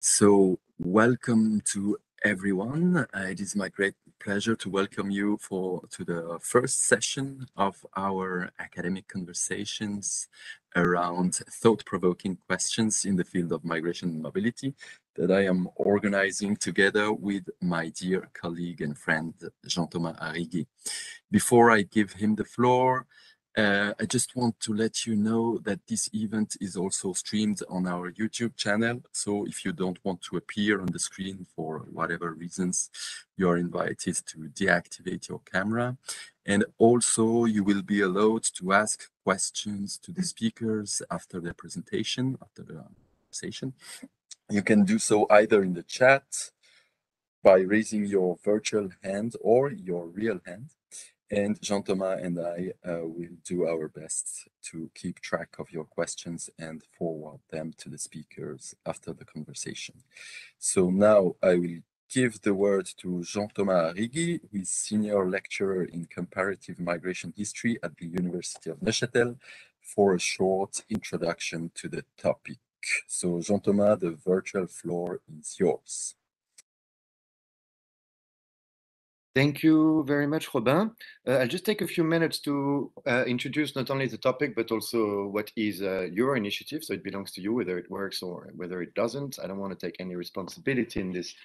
So, welcome to everyone. It is my great pleasure to welcome you to the first session of our academic conversations around thought-provoking questions in the field of migration and mobility that I am organizing together with my dear colleague and friend Jean-Thomas Arrigui. Before I give him the floor, I just want to let you know that this event is also streamed on our YouTube channel. So if you don't want to appear on the screen for whatever reasons, you are invited to deactivate your camera. And also you will be allowed to ask questions to the speakers after their presentation, after the conversation. You can do so either in the chat by raising your virtual hand or your real hand. And Jean-Thomas and I will do our best to keep track of your questions and forward them to the speakers after the conversation. So now I will give the word to Jean-Thomas Arrigui, who is Senior Lecturer in Comparative Migration History at the University of Neuchâtel, for a short introduction to the topic. So Jean-Thomas, the virtual floor is yours. Thank you very much, Robin. I'll just take a few minutes to introduce not only the topic, but also what is your initiative. So it belongs to you, whether it works or whether it doesn't. I don't want to take any responsibility in this.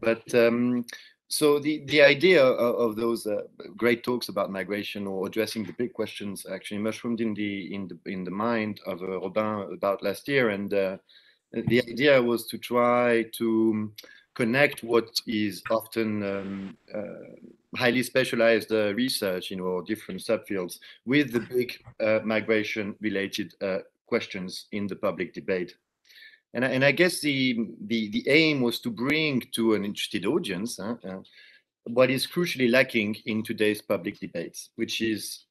But so the idea of those great talks about migration or addressing the big questions actually mushroomed in the mind of Robin about last year. And the idea was to try to connect what is often highly specialized research in our different subfields with the big migration-related questions in the public debate. And I guess the aim was to bring to an interested audience what is crucially lacking in today's public debates, which is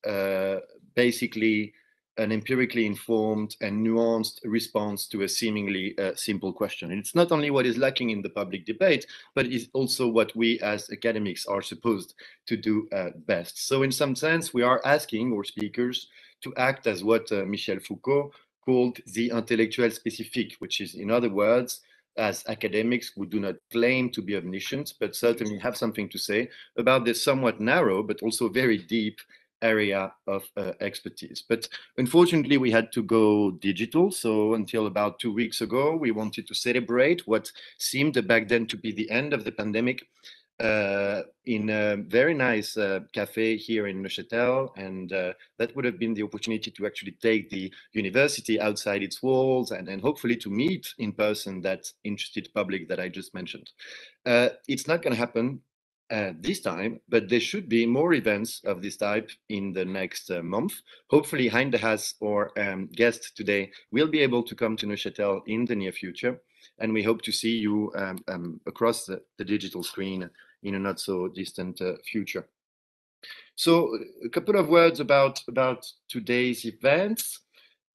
basically an empirically informed and nuanced response to a seemingly simple question. And it's not only what is lacking in the public debate, but it's also what we as academics are supposed to do best. So in some sense, we are asking our speakers to act as what Michel Foucault called the intellectuel spécifique, which is, in other words, as academics who do not claim to be omniscient, but certainly have something to say about this somewhat narrow, but also very deep area of expertise. But unfortunately, we had to go digital. So until about 2 weeks ago, we wanted to celebrate what seemed back then to be the end of the pandemic in a very nice cafe here in Neuchâtel. And that would have been the opportunity to actually take the university outside its walls and hopefully to meet in person that interested public that I just mentioned. It's not going to happen this time, but there should be more events of this type in the next month. Hopefully, Hein, Haas, our guest today, will be able to come to Neuchâtel in the near future. And we hope to see you across the digital screen in a not so distant future. So a couple of words about today's events.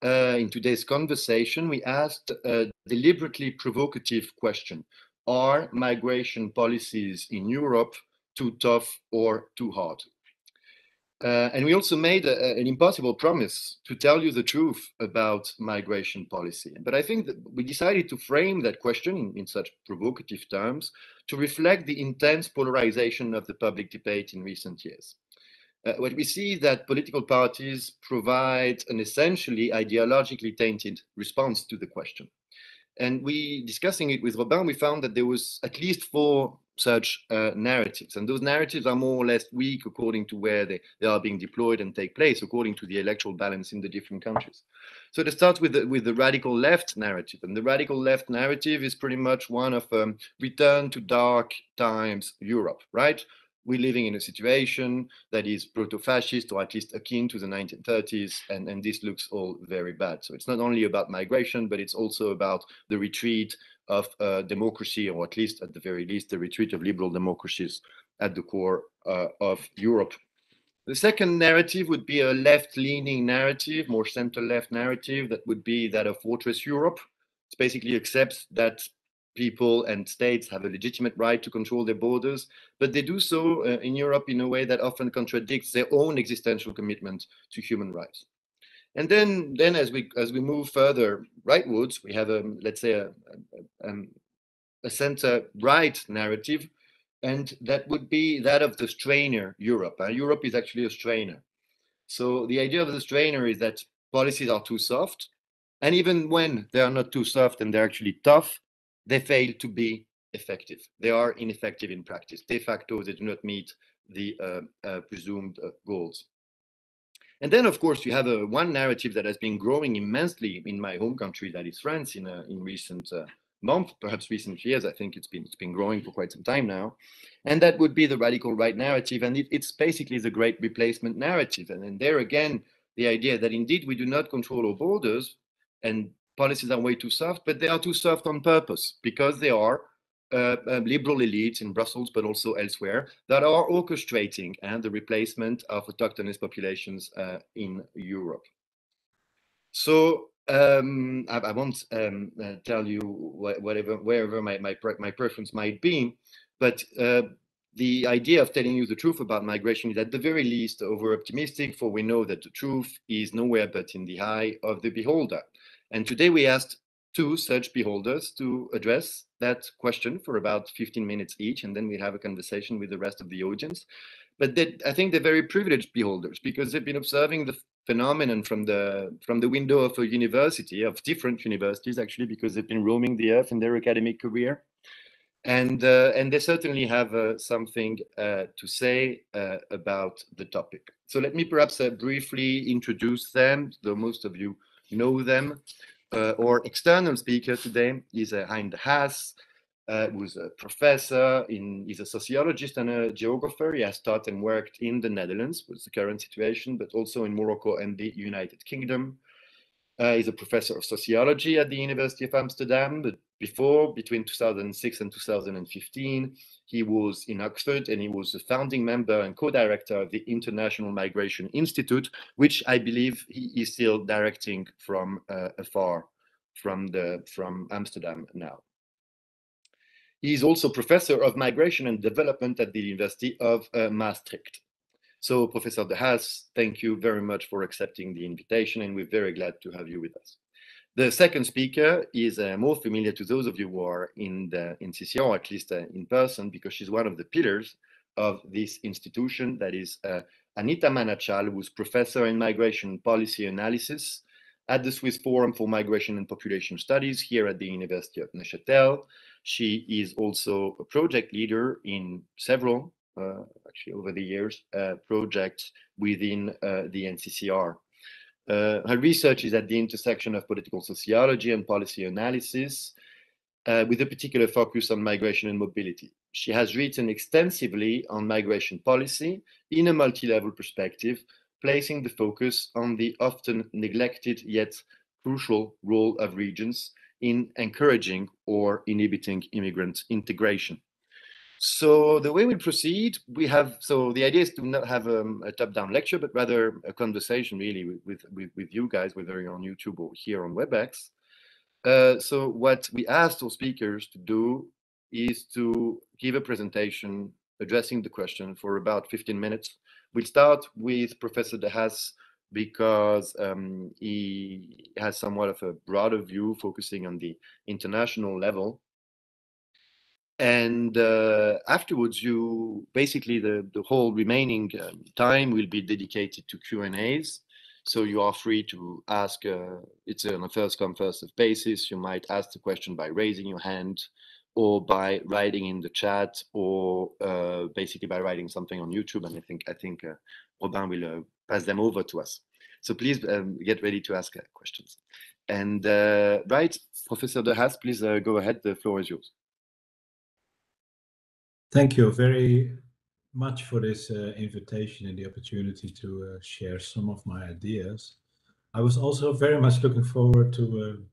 In today's conversation, we asked a deliberately provocative question. Are migration policies in Europe too tough or too hard? And we also made an impossible promise to tell you the truth about migration policy. But I think that we decided to frame that question in such provocative terms to reflect the intense polarization of the public debate in recent years. What we see that political parties provide an essentially ideologically tainted response to the question. And we, discussing it with Robin, we found that there was at least 4 such narratives. And those narratives are more or less weak according to where they are being deployed and take place, according to the electoral balance in the different countries. So to start with the radical left narrative. And the radical left narrative is pretty much one of return to dark times Europe, right? We're living in a situation that is proto-fascist or at least akin to the 1930s, and this looks all very bad. So it's not only about migration, but it's also about the retreat of democracy, or at least, at the very least, the retreat of liberal democracies at the core of Europe. The second narrative would be a left-leaning narrative, more center-left narrative, that would be that of Fortress Europe. It basically accepts that people and states have a legitimate right to control their borders, but they do so in Europe in a way that often contradicts their own existential commitment to human rights. And then as we move further rightwards, we have let's say a center-right narrative, and that would be that of the strainer Europe. Europe is actually a strainer. So the idea of the strainer is that policies are too soft, and even when they are not too soft and they're actually tough, they fail to be effective. They are ineffective in practice. De facto, they do not meet the presumed goals. And then, of course, you have one narrative that has been growing immensely in my home country, that is France, in recent months, perhaps recent years. I think it's been growing for quite some time now. And that would be the radical right narrative. And it's basically the great replacement narrative. And then there again, the idea that indeed we do not control our borders and policies are way too soft, but they are too soft on purpose because they are liberal elites in Brussels, but also elsewhere, that are orchestrating the replacement of autochthonous populations in Europe. So I won't tell you wherever my preference might be, but the idea of telling you the truth about migration is at the very least over-optimistic, for we know that the truth is nowhere but in the eye of the beholder. And today we asked two such beholders to address that question for about 15 minutes each, and then we have a conversation with the rest of the audience. But I think they're very privileged beholders because they've been observing the phenomenon from the window of a university, of different universities actually, because they've been roaming the earth in their academic career. And they certainly have something to say about the topic. So let me perhaps briefly introduce them, though most of you know them. Our external speaker today is Hein Haas, who's a professor, he's a sociologist and a geographer. He has taught and worked in the Netherlands, with the current situation, but also in Morocco and the United Kingdom. He's a professor of sociology at the University of Amsterdam, but between 2006 and 2015, he was in Oxford and he was a founding member and co-director of the International Migration Institute, which I believe he is still directing from afar from Amsterdam now. He is also professor of migration and development at the University of Maastricht. So, Professor De Haas, thank you very much for accepting the invitation, and we're very glad to have you with us. The second speaker is more familiar to those of you who are in the NCCR, or at least in person, because she's one of the pillars of this institution. That is Anita Manatschal, who's professor in migration policy analysis at the Swiss Forum for Migration and Population Studies here at the University of Neuchâtel. She is also a project leader in several actually over the years, projects within the NCCR. Her research is at the intersection of political sociology and policy analysis, with a particular focus on migration and mobility. She has written extensively on migration policy in a multi-level perspective, placing the focus on the often neglected yet crucial role of regions in encouraging or inhibiting immigrant integration. So the way we proceed, so the idea is to not have a top-down lecture, but rather a conversation really with you guys, whether you're on YouTube or here on WebEx. So what we asked our speakers to do is to give a presentation addressing the question for about 15 minutes. We'll start with Professor De Haas because he has somewhat of a broader view focusing on the international level. And afterwards, basically the whole remaining time will be dedicated to Q&As. So you are free to ask, it's on a first come first served basis. You might ask the question by raising your hand or by writing in the chat or basically by writing something on YouTube. And I think Robin will pass them over to us. So please get ready to ask questions. And right, Professor De Haas, please go ahead. The floor is yours. Thank you very much for this invitation and the opportunity to share some of my ideas. I was also very much looking forward to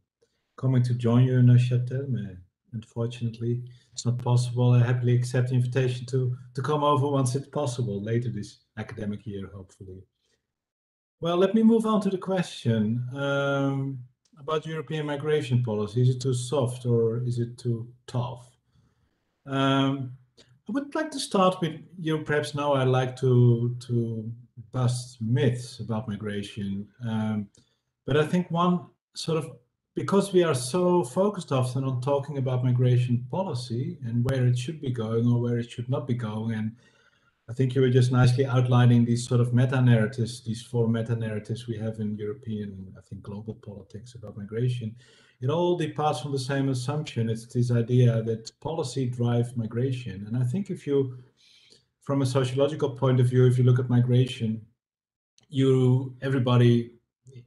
coming to join you in Neuchâtel. Unfortunately, it's not possible. I happily accept the invitation to come over once it's possible later this academic year, hopefully. Well, let me move on to the question about European migration policy. Is it too soft or is it too tough? I would like to start with, perhaps now I like to bust myths about migration. But I think one sort of because we are so focused often on talking about migration policy and where it should be going or where it should not be going, and I think you were just nicely outlining these sort of meta-narratives, these 4 meta-narratives we have in European, I think, global politics about migration. It all departs from the same assumption. It's this idea that policy drives migration. And I think if you, from a sociological point of view, if you look at migration, everybody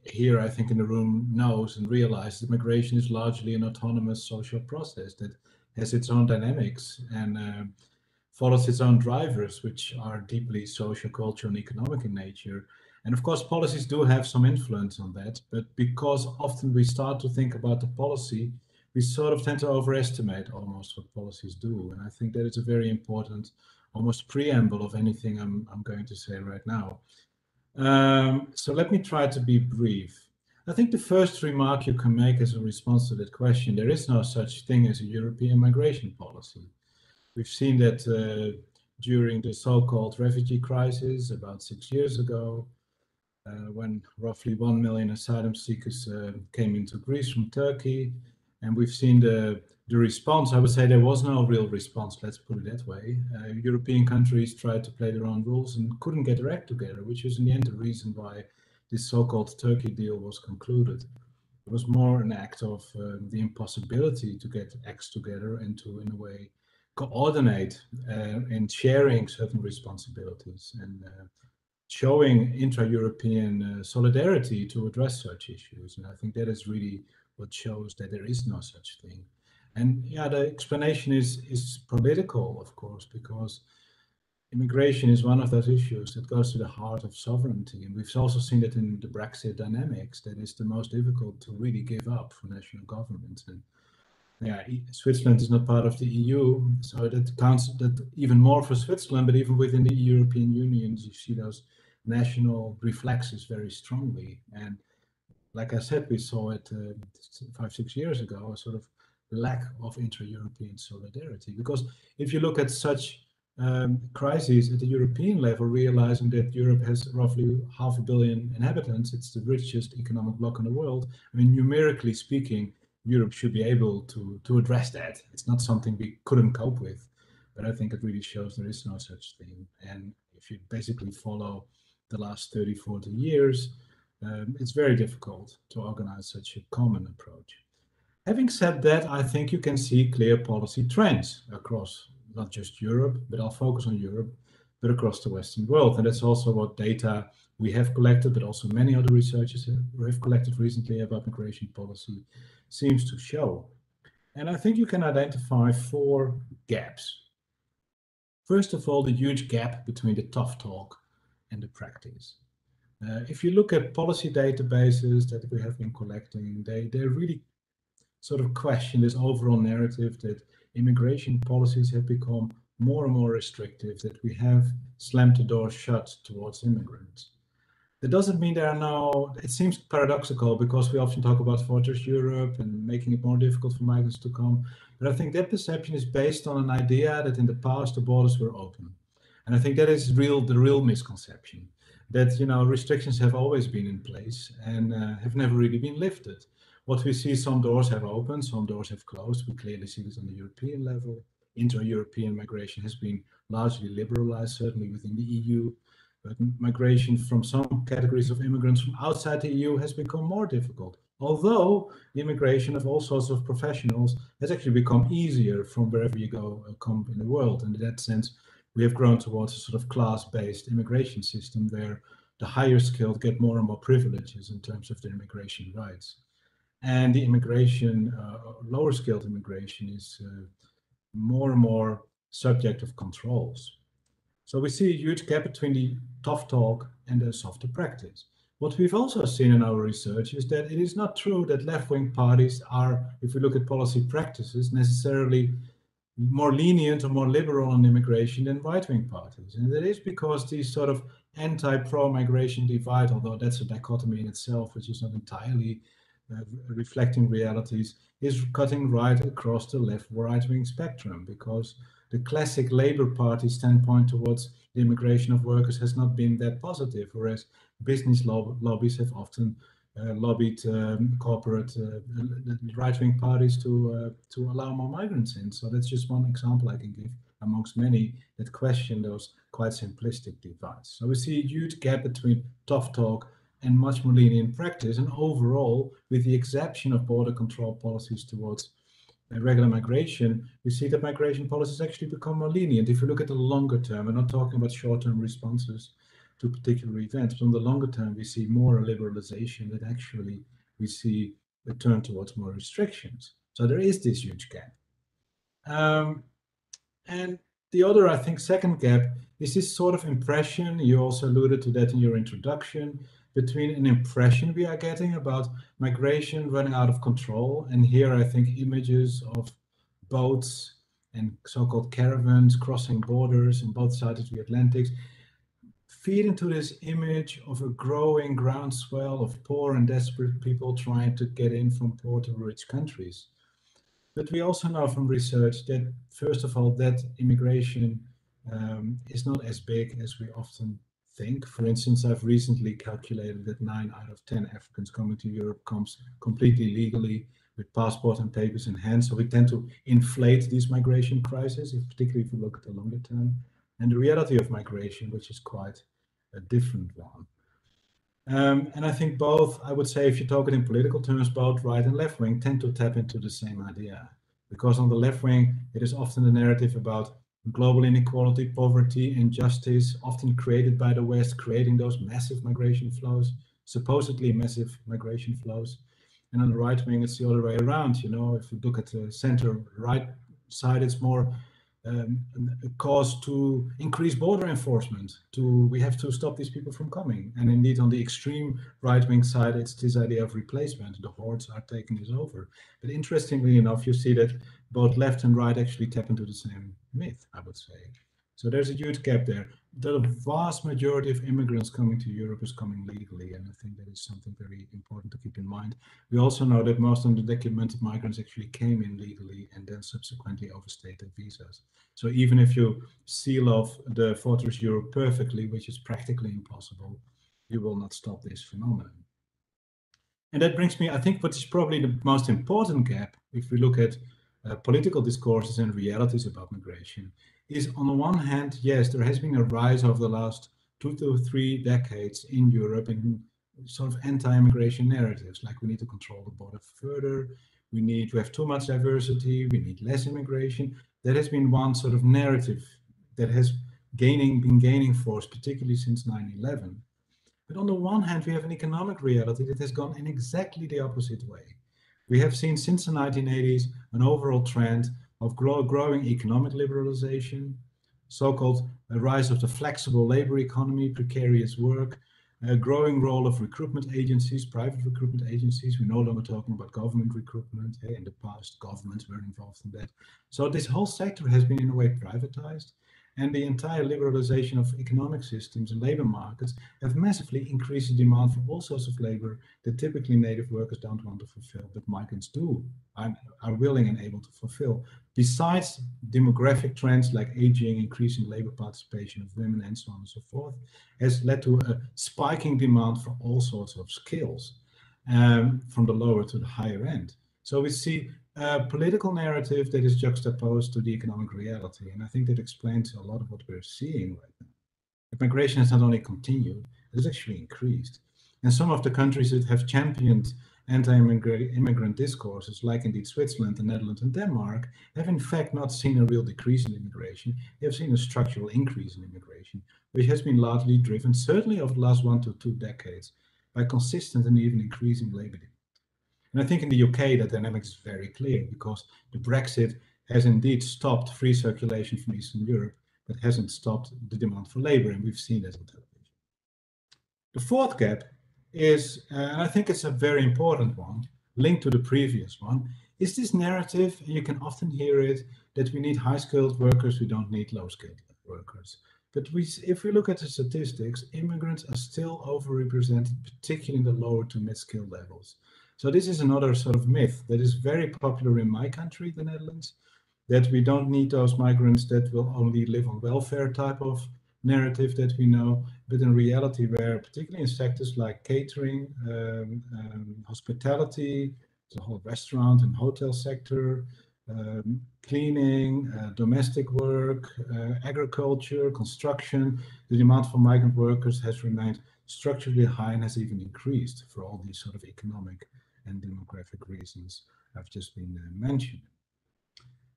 here, I think, in the room knows and realizes that migration is largely an autonomous social process that has its own dynamics and follows its own drivers, which are deeply social, cultural, and economic in nature. And of course, policies do have some influence on that, but because often we start to think about the policy, we sort of tend to overestimate almost what policies do. And I think that is a very important, almost preamble of anything I'm going to say right now. So let me try to be brief. I think the first remark you can make as a response to that question, there is no such thing as a European migration policy. We've seen that during the so-called refugee crisis about 6 years ago, when roughly 1 million asylum seekers came into Greece from Turkey. And we've seen the response. I would say there was no real response, let's put it that way. European countries tried to play their own rules and couldn't get their act together, which was in the end the reason why this so-called Turkey deal was concluded. It was more an act of the impossibility to get acts together and to, in a way, coordinate in sharing certain responsibilities and showing intra-European solidarity to address such issues. And I think that is really what shows that there is no such thing. And yeah, the explanation is political, of course, because immigration is one of those issues that goes to the heart of sovereignty. And we've also seen that in the Brexit dynamics, that is the most difficult to really give up for national governments. And yeah, Switzerland is not part of the EU, so that counts that even more for Switzerland, but even within the European Union, you see those national reflexes very strongly. And like I said, we saw it 5-6 years ago, a sort of lack of intra-European solidarity. Because if you look at such crises at the European level, realizing that Europe has roughly 500 million inhabitants, it's the richest economic bloc in the world. I mean, numerically speaking, Europe should be able to address that. It's not something we couldn't cope with, but I think it really shows there is no such thing. And if you basically follow the last 30, 40 years, it's very difficult to organize such a common approach. Having said that, I think you can see clear policy trends across not just Europe, but I'll focus on Europe, but across the Western world. And that's also what data we have collected, but also many other researchers have collected recently about migration policy seems to show. And I think you can identify 4 gaps. First of all, the huge gap between the tough talk and the practice. If you look at policy databases that we have been collecting, they really sort of question this overall narrative that immigration policies have become more and more restrictive, that we have slammed the door shut towards immigrants. That doesn't mean there are no, it seems paradoxical because we often talk about Fortress Europe and making it more difficult for migrants to come. But I think that perception is based on an idea that in the past the borders were open. And I think that is the real misconception, that, you know, restrictions have always been in place and have never really been lifted. What we see, some doors have opened, some doors have closed. We clearly see this on the European level. Inter-European migration has been largely liberalized, certainly within the EU. But migration from some categories of immigrants from outside the EU has become more difficult. Although the immigration of all sorts of professionals has actually become easier from wherever you go, come in the world. And in that sense, we have grown towards a sort of class-based immigration system where the higher skilled get more and more privileges in terms of their immigration rights. And the immigration, lower skilled immigration is more and more subject of controls. So we see a huge gap between the tough talk and the softer practice. What we've also seen in our research is that it is not true that left-wing parties are, if we look at policy practices, necessarily more lenient or more liberal on immigration than right-wing parties. And that is because these sort of anti-pro-migration divide, although that's a dichotomy in itself, which is not entirely reflecting realities, is cutting right across the left-right-wing spectrum, because the classic Labour Party standpoint towards the immigration of workers has not been that positive, whereas business lobbies have often lobbied corporate right-wing parties to allow more migrants in. So that's just one example I can give amongst many that question those quite simplistic divides. So we see a huge gap between tough talk and much more lenient practice. And overall, with the exception of border control policies towards regular migration, we see that migration policies actually become more lenient. If you look at the longer term, we're not talking about short-term responses to particular events, but on the longer term, we see more liberalization, that actually we see a turn towards more restrictions. So there is this huge gap. And the other, I think, second gap is this sort of impression, you also alluded to that in your introduction, between an impression we are getting about migration running out of control. And here I think images of boats and so-called caravans crossing borders on both sides of the Atlantic feed into this image of a growing groundswell of poor and desperate people trying to get in from poor to rich countries. But we also know from research that, first of all, that immigration is not as big as we often think. For instance, I've recently calculated that 9 out of 10 Africans coming to Europe comes completely legally with passport and papers in hand. So we tend to inflate these migration crises, particularly if you look at the longer term. And the reality of migration, which is quite a different one. And I think both, I would say, if you talk it in political terms, both right and left wing tend to tap into the same idea. Because on the left wing, it is often the narrative about global inequality, poverty, injustice, often created by the West, creating those massive migration flows, supposedly massive migration flows. And on the right wing, it's the other way around. You know, if you look at the center right side, it's more a cause to increase border enforcement. We have to stop these people from coming. And indeed, on the extreme right-wing side, it's this idea of replacement. The hordes are taking this over. But interestingly enough, you see that both left and right actually tap into the same myth, I would say. So there's a huge gap there. The vast majority of immigrants coming to Europe is coming legally, and I think that is something very important to keep in mind. We also know that most undocumented migrants actually came in legally and then subsequently overstayed their visas. So even if you seal off the Fortress Europe perfectly, which is practically impossible, you will not stop this phenomenon. And that brings me, I think, what is probably the most important gap, if we look at political discourses and realities about migration, is on the one hand, yes, there has been a rise over the last 2 to 3 decades in Europe in sort of anti-immigration narratives, like we need to control the border further, we have too much diversity, we need less immigration. That has been one sort of narrative that has been gaining force, particularly since 9/11. But on the one hand, we have an economic reality that has gone in exactly the opposite way. We have seen since the 1980s an overall trend of growing economic liberalization, so-called rise of the flexible labor economy, precarious work, a growing role of recruitment agencies, private recruitment agencies. We're no longer talking about government recruitment. Hey, in the past, governments were involved in that. So this whole sector has been in a way privatized. And the entire liberalization of economic systems and labor markets have massively increased the demand for all sorts of labor that typically native workers don't want to fulfill, but migrants do, are willing and able to fulfill. Besides demographic trends like aging, increasing labor participation of women, and so on and so forth, has led to a spiking demand for all sorts of skills, from the lower to the higher end. So we see a political narrative that is juxtaposed to the economic reality. And I think that explains a lot of what we're seeing right now. That migration has not only continued, it has actually increased. And some of the countries that have championed anti-immigrant discourses, like indeed Switzerland, the Netherlands, and Denmark, have in fact not seen a real decrease in immigration. They have seen a structural increase in immigration, which has been largely driven, certainly over the last 1 to 2 decades, by consistent and even increasing labor demand. And I think in the UK, the dynamic is very clear because the Brexit has indeed stopped free circulation from Eastern Europe, but hasn't stopped the demand for labor, and we've seen that on television. The fourth gap is, and I think it's a very important one, linked to the previous one, is this narrative, and you can often hear it, that we need high-skilled workers, we don't need low-skilled workers. But if we look at the statistics, immigrants are still overrepresented, particularly in the lower to mid-skilled levels. So this is another sort of myth that is very popular in my country, the Netherlands, that we don't need those migrants that will only live on welfare type of narrative that we know, but in reality, where particularly in sectors like catering, hospitality, the whole restaurant and hotel sector, cleaning, domestic work, agriculture, construction, the demand for migrant workers has remained structurally high and has even increased for all these sort of economic and demographic reasons I've just been mentioned.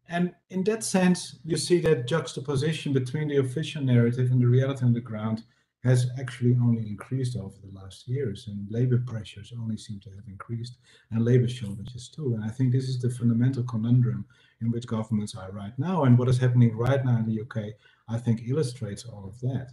And in that sense, you see that juxtaposition between the official narrative and the reality on the ground has actually only increased over the last years, and labor pressures only seem to have increased, and labor shortages too. And I think this is the fundamental conundrum in which governments are right now. And what is happening right now in the UK, I think, illustrates all of that.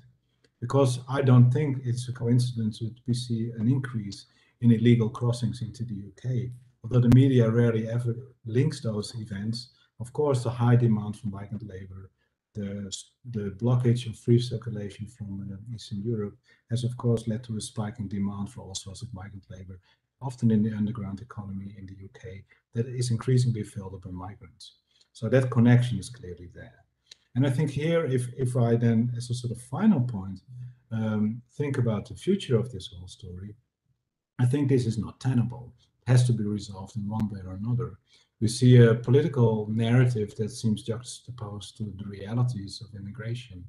Because I don't think it's a coincidence that we see an increase in illegal crossings into the UK. Although the media rarely ever links those events, of course, the high demand for migrant labor, the blockage of free circulation from Eastern Europe has, of course, led to a spike in demand for all sorts of migrant labor, often in the underground economy in the UK, that is increasingly filled up by migrants. So that connection is clearly there. And I think here, if I then, as a sort of final point, think about the future of this whole story, I think this is not tenable. It has to be resolved in one way or another. We see a political narrative that seems juxtaposed to the realities of immigration.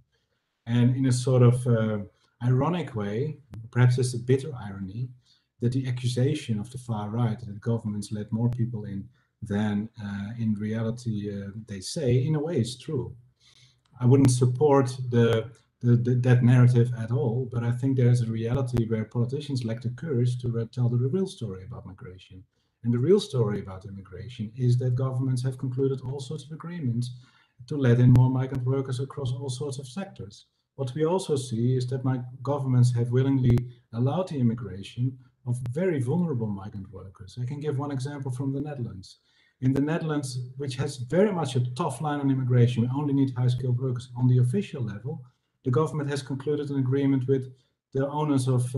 And in a sort of ironic way, perhaps it's a bitter irony, that the accusation of the far right that governments let more people in than in reality they say, in a way is true. I wouldn't support that narrative at all, but I think there's a reality where politicians lack the courage to tell the real story about migration. And the real story about immigration is that governments have concluded all sorts of agreements to let in more migrant workers across all sorts of sectors. What we also see is that governments have willingly allowed the immigration of very vulnerable migrant workers. I can give one example from the Netherlands. In the Netherlands, which has very much a tough line on immigration, we only need high-skilled workers on the official level, the government has concluded an agreement with the owners of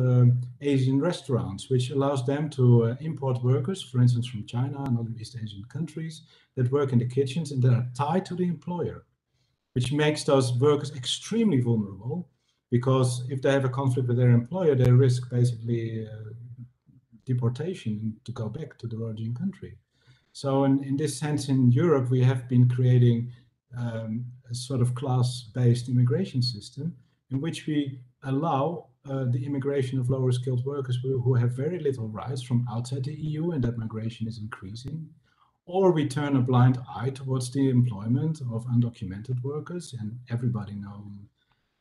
Asian restaurants, which allows them to import workers, for instance, from China and other East Asian countries, that work in the kitchens and that are tied to the employer, which makes those workers extremely vulnerable, because if they have a conflict with their employer, they risk basically deportation to go back to the origin country. So in this sense, in Europe, we have been creating a sort of class-based immigration system in which we allow the immigration of lower skilled workers who have very little rights from outside the EU, and that migration is increasing. Or we turn a blind eye towards the employment of undocumented workers, and everybody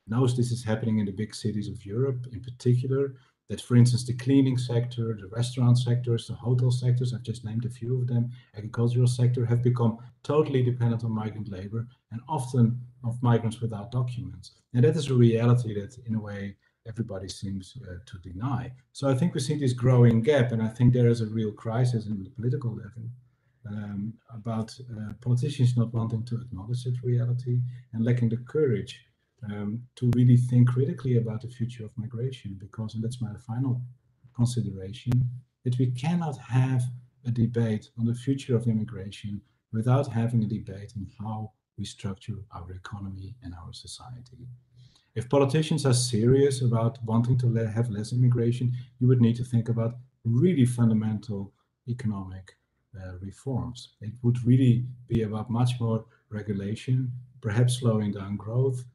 knows this is happening in the big cities of Europe in particular, that, for instance, the cleaning sector, the restaurant sectors, the hotel sectors, I've just named a few of them, agricultural sector, have become totally dependent on migrant labor, and often of migrants without documents. And that is a reality that, in a way, everybody seems to deny. So I think we see this growing gap, and I think there is a real crisis in the political level about politicians not wanting to acknowledge that reality and lacking the courage to really think critically about the future of migration, because, and that's my final consideration, that we cannot have a debate on the future of immigration without having a debate on how we structure our economy and our society. If politicians are serious about wanting to have less immigration, you would need to think about really fundamental economic reforms. It would really be about much more regulation, perhaps slowing down growth,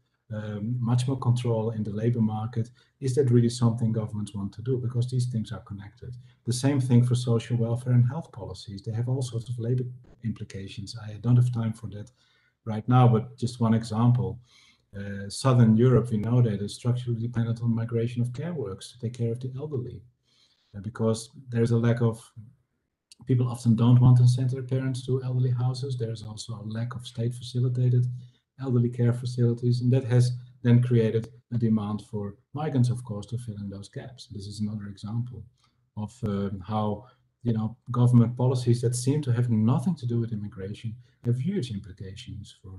much more control in the labor market. Is that really something governments want to do? Because these things are connected. The same thing for social welfare and health policies. They have all sorts of labor implications. I don't have time for that right now, but just one example. Southern Europe, we know that is structurally dependent on migration of care workers to take care of the elderly, because there's a lack of, people often don't want to send their parents to elderly houses. There's also a lack of state-facilitated elderly care facilities, and that has then created a demand for migrants, of course, to fill in those gaps. This is another example of how government policies that seem to have nothing to do with immigration have huge implications for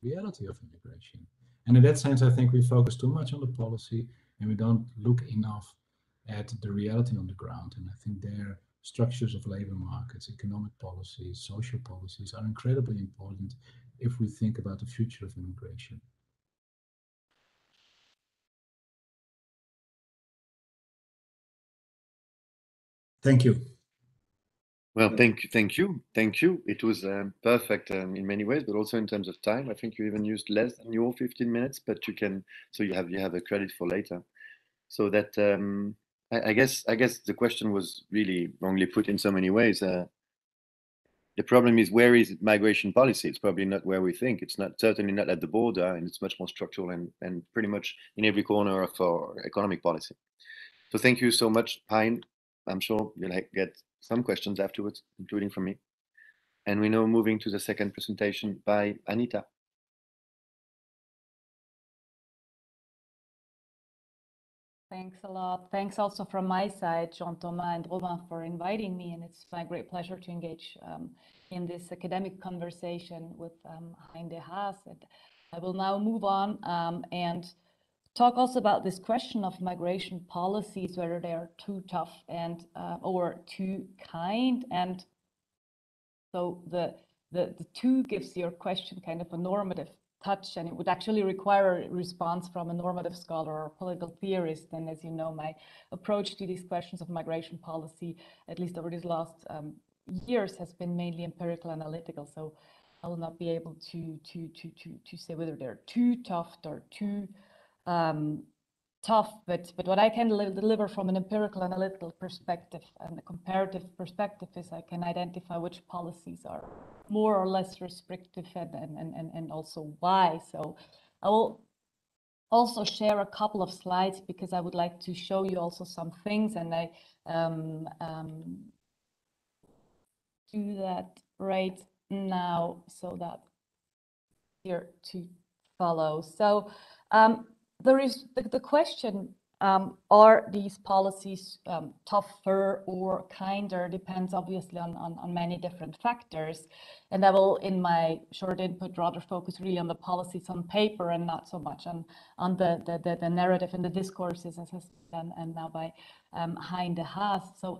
reality of immigration. And in that sense, I think we focus too much on the policy and we don't look enough at the reality on the ground. And I think their structures of labor markets, economic policies, social policies are incredibly important if we think about the future of immigration. Thank you. Well, thank you. It was perfect in many ways, but also in terms of time. I think you even used less than your 15 minutes, but you have a credit for later. So that I guess the question was really wrongly put in so many ways. The problem is, where is migration policy? It's probably not where we think. It's not, certainly not at the border, and it's much more structural and pretty much in every corner of our economic policy. So thank you so much, Hein. I'm sure you'll get some questions afterwards, including from me. And we're now moving to the second presentation by Anita. Thanks a lot. Thanks also from my side, Jean-Thomas and Romain, for inviting me. And it's my great pleasure to engage in this academic conversation with Hein de Haas. And I will now move on and talk also about this question of migration policies, whether they are too tough and or too kind. And so the two gives your question kind of a normative touch, and it would actually require a response from a normative scholar or a political theorist. And as you know, my approach to these questions of migration policy, at least over these last years, has been mainly empirical analytical. So I will not be able to say whether they're too tough or too tough, but what I can deliver from an empirical analytical perspective and a comparative perspective is I can identify which policies are more or less restrictive and also why. So I will also share a couple of slides because I would like to show you also some things, and I do that right now so that here to follow. So there is the question, are these policies tougher or kinder, depends obviously on many different factors. And I will, in my short input, rather focus really on the policies on paper and not so much on the narrative and the discourses, as has done and now by Hein de Haas. So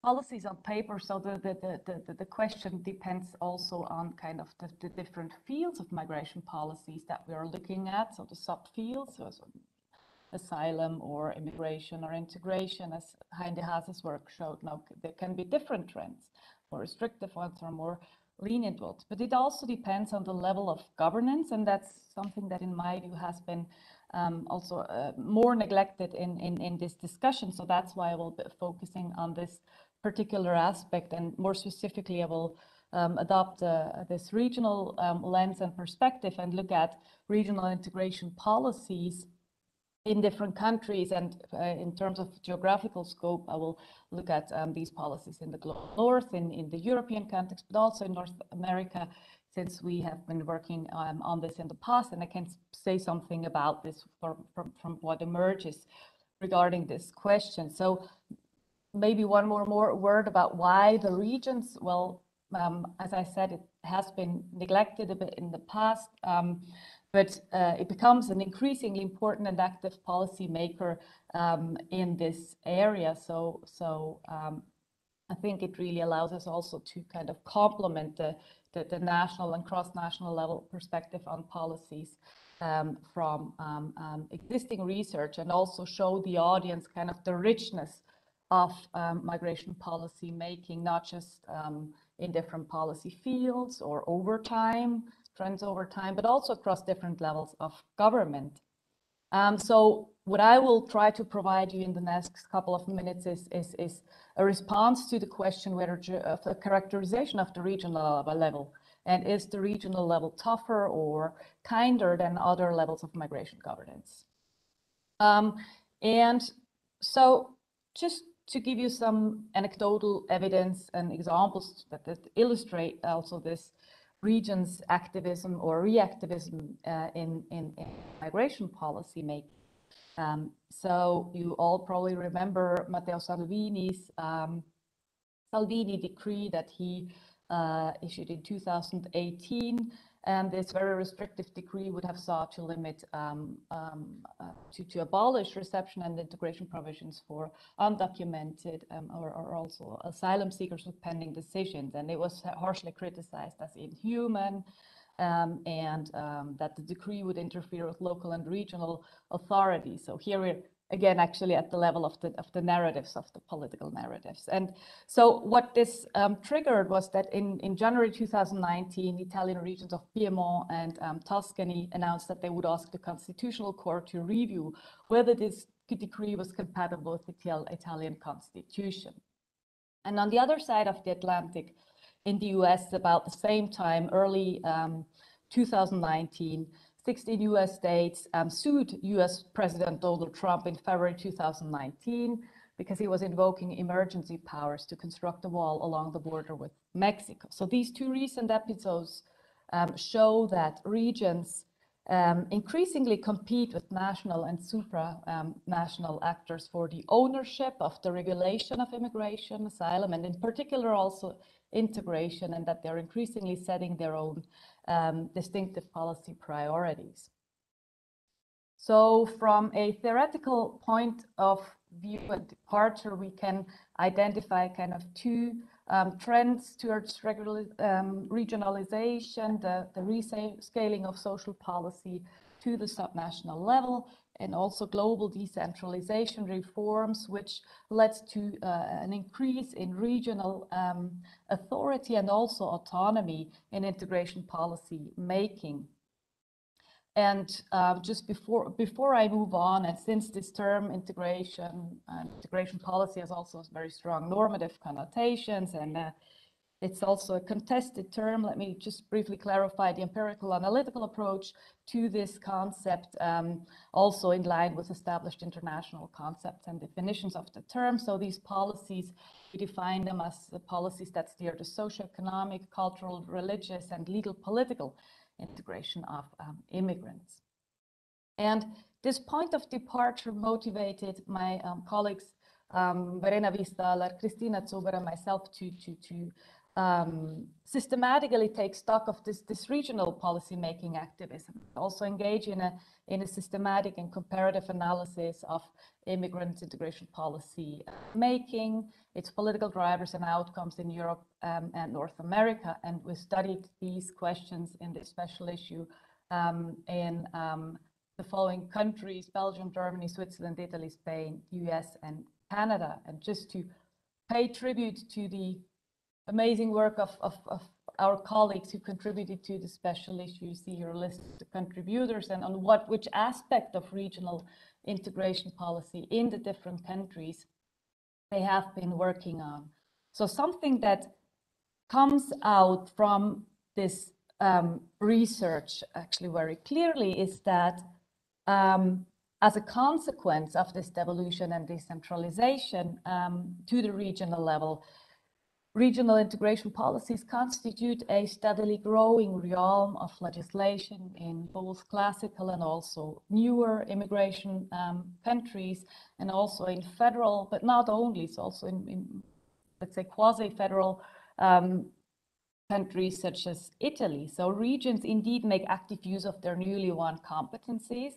policies on paper, so the question depends also on kind of the different fields of migration policies that we are looking at. So the subfields, so asylum or immigration or integration, as Hein de Haas's work showed. Now there can be different trends, more restrictive ones or more lenient ones, but it also depends on the level of governance, and that's something that in my view has been also more neglected in this discussion. So that's why I will be focusing on this particular aspect, and more specifically I will adopt this regional lens and perspective and look at regional integration policies in different countries. And in terms of geographical scope, I will look at these policies in the global north, in the European context, but also in North America, since we have been working on this in the past, and I can say something about this from what emerges regarding this question. So maybe one more word about why the regions. Well, as I said, it has been neglected a bit in the past, but it becomes an increasingly important and active policy maker in this area. So I think it really allows us also to kind of complement the national and cross-national level perspective on policies from existing research, and also show the audience kind of the richness of migration policy making, not just in different policy fields or over time, trends over time, but also across different levels of government. So what I will try to provide you in the next couple of minutes is a response to the question whether a characterization of the regional level, and is the regional level tougher or kinder than other levels of migration governance. And so just to give you some anecdotal evidence and examples that illustrate also this region's activism or reactivism in migration policy making. So you all probably remember Matteo Salvini's Salvini decree that he issued in 2018, and this very restrictive decree would have sought to limit to abolish reception and integration provisions for undocumented or also asylum seekers with pending decisions, and it was harshly criticized as inhuman, and that the decree would interfere with local and regional authorities. So here we're again, actually at the level of the narratives, of the political narratives. And so what this triggered was that in January 2019, Italian regions of Piedmont and Tuscany announced that they would ask the Constitutional Court to review whether this decree was compatible with the Italian Constitution. And on the other side of the Atlantic, in the US, about the same time, early 2019, 16 US states sued US President Donald Trump in February 2019 because he was invoking emergency powers to construct a wall along the border with Mexico. So these two recent episodes show that regions increasingly compete with national and supranational actors for the ownership of the regulation of immigration, asylum, and in particular also integration, and that they're increasingly setting their own distinctive policy priorities. So from a theoretical point of view and departure, we can identify kind of two trends towards regionalization, the rescaling of social policy to the subnational level, and also global decentralization reforms, which led to an increase in regional authority and also autonomy in integration policy making. And just before I move on, and since this term integration policy has also very strong normative connotations, and it's also a contested term, let me just briefly clarify the empirical analytical approach to this concept, also in line with established international concepts and definitions of the term. So these policies, we define them as the policies that steer the socioeconomic, cultural, religious, and legal political integration of immigrants. And this point of departure motivated my colleagues, Verena Vistaler, Cristina Zuber, and myself to systematically take stock of this regional policy-making activism, also engage in a systematic and comparative analysis of immigrant integration policy making, its political drivers and outcomes in Europe and North America. And we studied these questions in this special issue in the following countries: Belgium, Germany, Switzerland, Italy, Spain, US, and Canada. And just to pay tribute to the amazing work of our colleagues who contributed to the special issue, you see here a list of the contributors and on which aspect of regional integration policy in the different countries they have been working on. So something that comes out from this research actually very clearly is that as a consequence of this devolution and decentralization to the regional level, regional integration policies constitute a steadily growing realm of legislation in both classical and also newer immigration countries, and also in federal, but not only, it's also in let's say, quasi-federal countries such as Italy. So regions indeed make active use of their newly won competencies.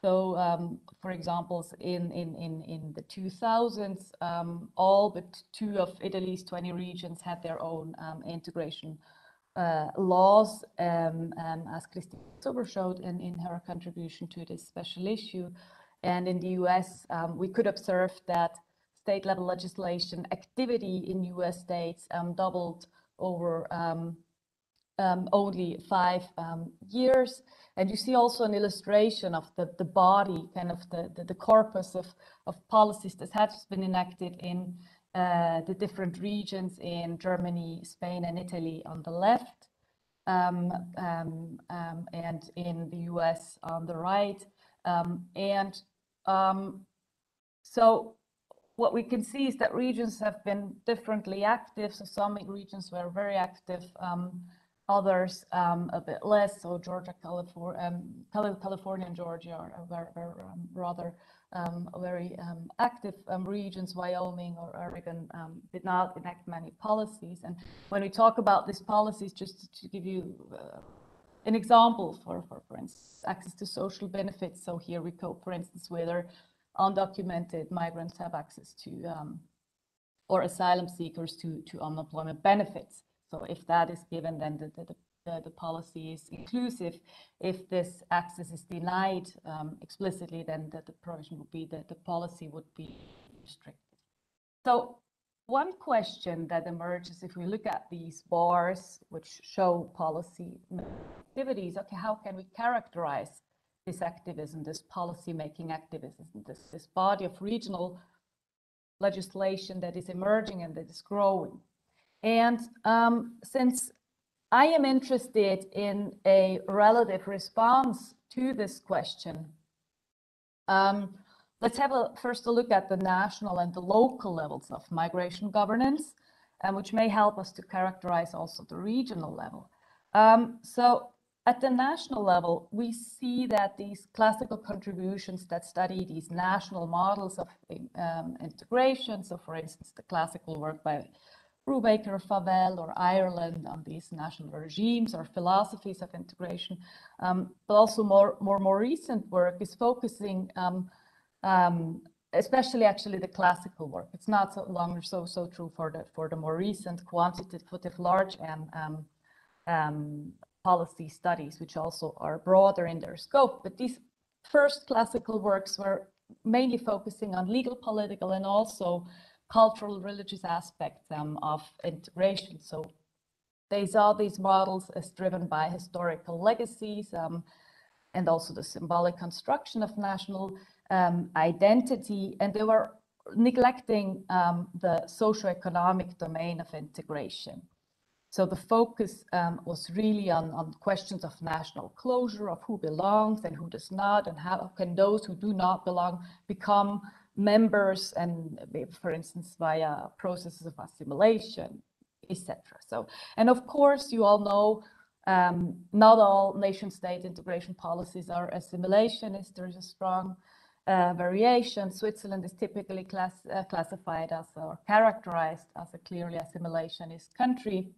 So, for example, in the 2000s, all but 2 of Italy's 20 regions had their own integration laws, as Christine Zuber showed in her contribution to this special issue. And in the US, we could observe that state-level legislation activity in US states doubled over only 5 years. And you see also an illustration of the body, kind of the corpus of policies that has been enacted in the different regions in Germany, Spain, and Italy on the left, and in the US on the right. So what we can see is that regions have been differently active. So some regions were very active, others a bit less. So Georgia, California, and Georgia were rather very active regions. Wyoming or Oregon did not enact many policies. And when we talk about these policies, just to give you an example for instance, access to social benefits. So here we go, for instance, whether undocumented migrants have access to or asylum seekers to unemployment benefits. So if that is given, then the policy is inclusive. If this access is denied explicitly, then the provision would be that the policy would be restricted. So one question that emerges if we look at these bars, which show policy activities, okay, how can we characterize this activism, this policy-making activism, this body of regional legislation that is emerging and that is growing? And since I am interested in a relative response to this question, let's have first a look at the national and the local levels of migration governance, which may help us to characterize also the regional level. So at the national level, we see that these classical contributions that study these national models of integration, so for instance, the classical work by Brubaker, Favell, or Ireland on these national regimes or philosophies of integration, but also more recent work is focusing especially actually the classical work. It's not so longer so true for the more recent quantitative large policy studies, which also are broader in their scope. But these first classical works were mainly focusing on legal, political, and also cultural, religious aspects of integration. So they saw these models as driven by historical legacies and also the symbolic construction of national identity, and they were neglecting the socioeconomic domain of integration. So the focus was really on questions of national closure, of who belongs and who does not, and how can those who do not belong become members, and for instance, via processes of assimilation, etc. So, and of course, you all know not all nation-state integration policies are assimilationist. There is a strong variation. Switzerland is typically classified as or characterized as a clearly assimilationist country,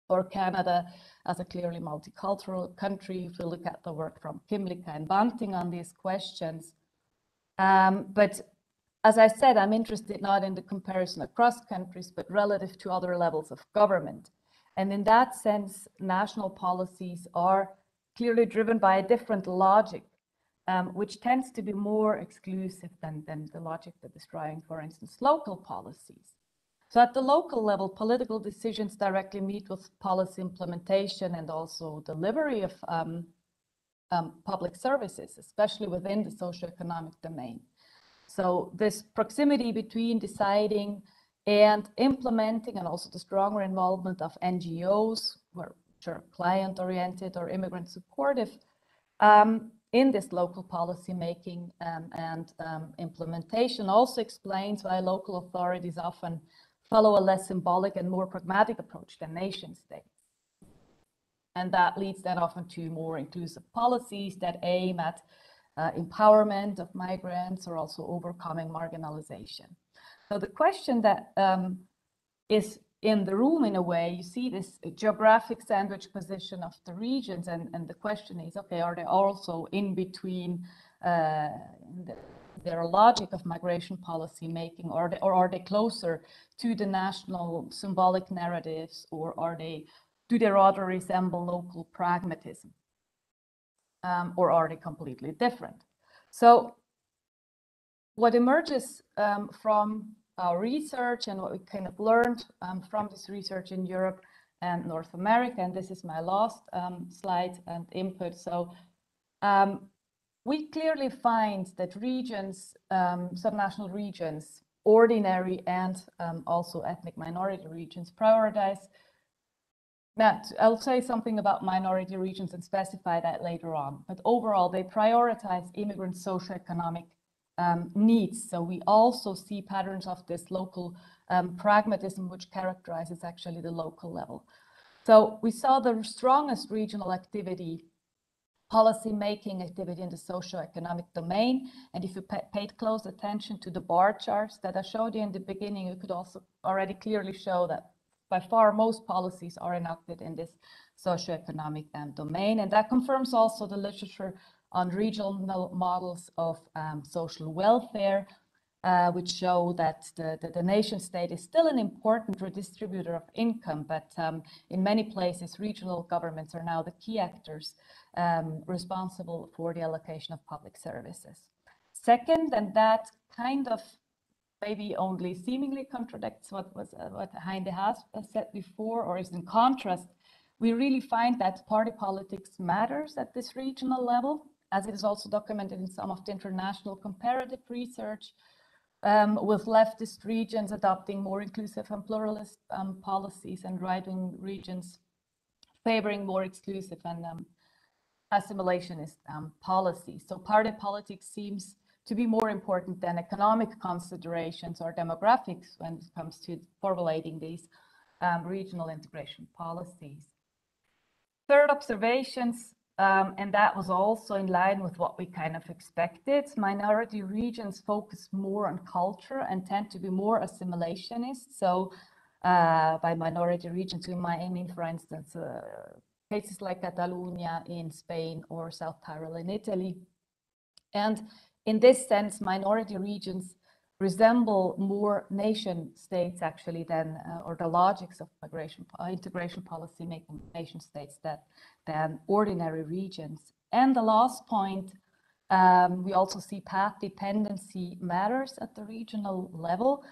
or Canada as a clearly multicultural country, if we look at the work from Kimlicka and Banting on these questions. But as I said, I'm interested not in the comparison across countries, but relative to other levels of government. And in that sense, national policies are clearly driven by a different logic, which tends to be more exclusive than the logic that is driving, for instance, local policies. So at the local level, political decisions directly meet with policy implementation and also delivery of public services, especially within the socioeconomic domain. So this proximity between deciding and implementing, and also the stronger involvement of NGOs, which are client-oriented or immigrant supportive, in this local policy making and implementation also explains why local authorities often follow a less symbolic and more pragmatic approach than nation states. And that leads then often to more inclusive policies that aim at empowerment of migrants or also overcoming marginalization. So the question that is in the room, in a way, you see this geographic sandwich position of the regions, and the question is, okay, are they also in between their logic of migration policy making, or are they closer to the national symbolic narratives, or do they rather resemble local pragmatism, or are they completely different? So what emerges from our research and what we kind of learned from this research in Europe and North America, and this is my last slide and input. So we clearly find that regions, subnational regions, ordinary and also ethnic minority regions prioritize. Now, I'll say something about minority regions and specify that later on, but overall they prioritize immigrant socioeconomic needs. So we also see patterns of this local pragmatism, which characterizes actually the local level. So we saw the strongest regional activity, policy-making activity in the socioeconomic domain. And if you paid close attention to the bar charts that I showed you in the beginning, you could also already clearly show that by far most policies are enacted in this socioeconomic domain. And that confirms also the literature on regional models of social welfare. which show that the nation state is still an important redistributor of income, but in many places, regional governments are now the key actors responsible for the allocation of public services. Second, and that kind of maybe only seemingly contradicts what Hein Haas said before, or is in contrast, we really find that party politics matters at this regional level, as it is also documented in some of the international comparative research, with leftist regions adopting more inclusive and pluralist policies, and right-wing regions favoring more exclusive and assimilationist policies. So party politics seems to be more important than economic considerations or demographics when it comes to formulating these regional integration policies. Third observations, and that was also in line with what we kind of expected, minority regions focus more on culture and tend to be more assimilationist. So by minority regions, we might mean, for instance, cases like Catalonia in Spain or South Tyrol in Italy. And in this sense, minority regions resemble more nation states actually than, or the logics of integration policy making nation states than ordinary regions. And the last point, we also see path dependency matters at the regional level.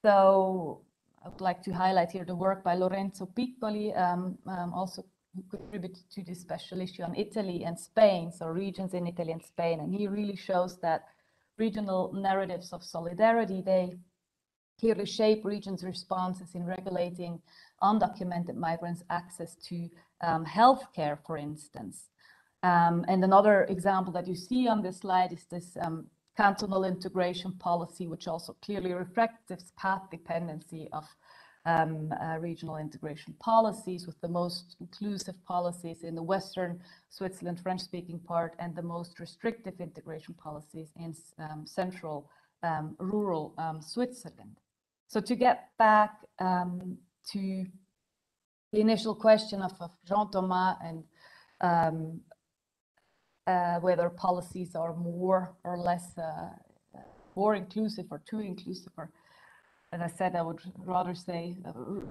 So I would like to highlight here the work by Lorenzo Piccoli, also who contributed to this special issue on Italy and Spain, so regions in Italy and Spain. And he really shows that regional narratives of solidarity, they clearly shape regions' responses in regulating undocumented migrants' access to healthcare, for instance. And another example that you see on this slide is this cantonal integration policy, which also clearly reflects this path dependency of regional integration policies, with the most inclusive policies in the Western Switzerland French-speaking part and the most restrictive integration policies in central rural Switzerland. So to get back to the initial question of Jean-Thomas and whether policies are more or less more inclusive or too inclusive, or as I said, I would rather say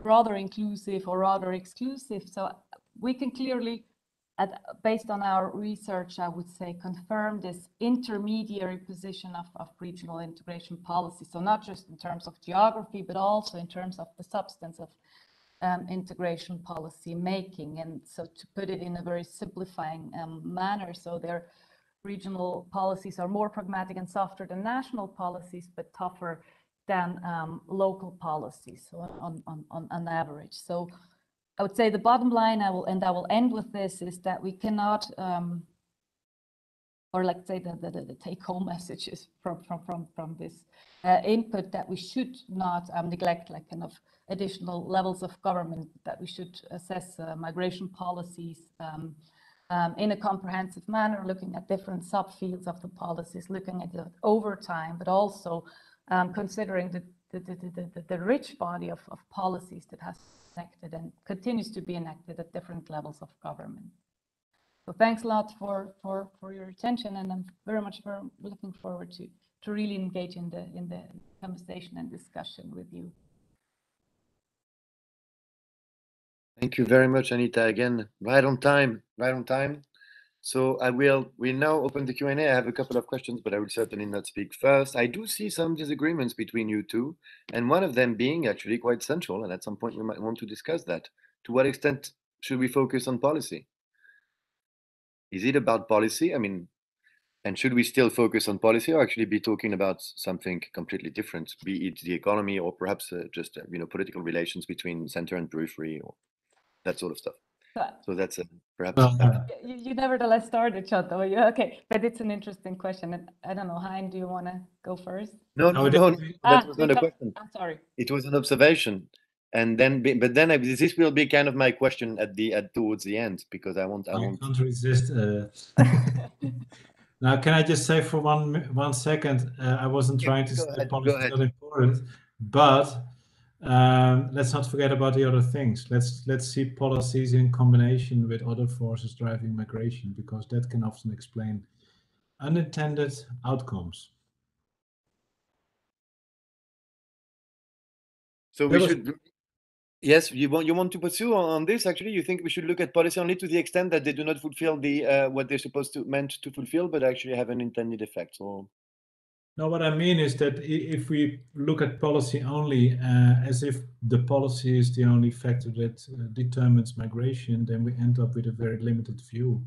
rather inclusive or rather exclusive. So we can clearly, based on our research, I would say, confirm this intermediary position of regional integration policy. So not just in terms of geography, but also in terms of the substance of integration policy making. And so to put it in a very simplifying manner, so their regional policies are more pragmatic and softer than national policies, but tougher than local policies, so on average. So I would say the bottom line, I will end with this, is that we cannot, or let's say the take-home messages from this input, that we should not neglect like kind of additional levels of government, that we should assess migration policies in a comprehensive manner, looking at different subfields of the policies, looking at it over time, but also considering the rich body of policies that has enacted and continues to be enacted at different levels of government. So thanks a lot for your attention, and I'm very much looking forward to really engage in the conversation and discussion with you. Thank you very much, Anita. Again, right on time. So we'll now open the Q&A. I have a couple of questions, but I will certainly not speak first. I do see some disagreements between you two, and one of them being actually quite central, and at some point we might want to discuss that. To what extent should we focus on policy? Is it about policy? I mean, and should we still focus on policy, or actually be talking about something completely different, be it the economy, or perhaps just political relations between center and periphery, or that sort of stuff? So that's perhaps. You nevertheless started, Chato. Okay, but it's an interesting question. And I don't know, Hein, do you want to go first? No, that was not a question. I'm sorry. It was an observation, and then, but then this will be kind of my question towards the end, because I can't resist. Now, can I just say for 1 second, I wasn't trying to say policy is not important, but let's not forget about the other things. Let's see policies in combination with other forces driving migration, because that can often explain unintended outcomes. So we should. Yes, you want to pursue on this? Actually, you think we should look at policy only to the extent that they do not fulfill the what they're supposed to meant to fulfill, but actually have an intended effect. Or no, what I mean is that if we look at policy only as if the policy is the only factor that determines migration, then we end up with a very limited view.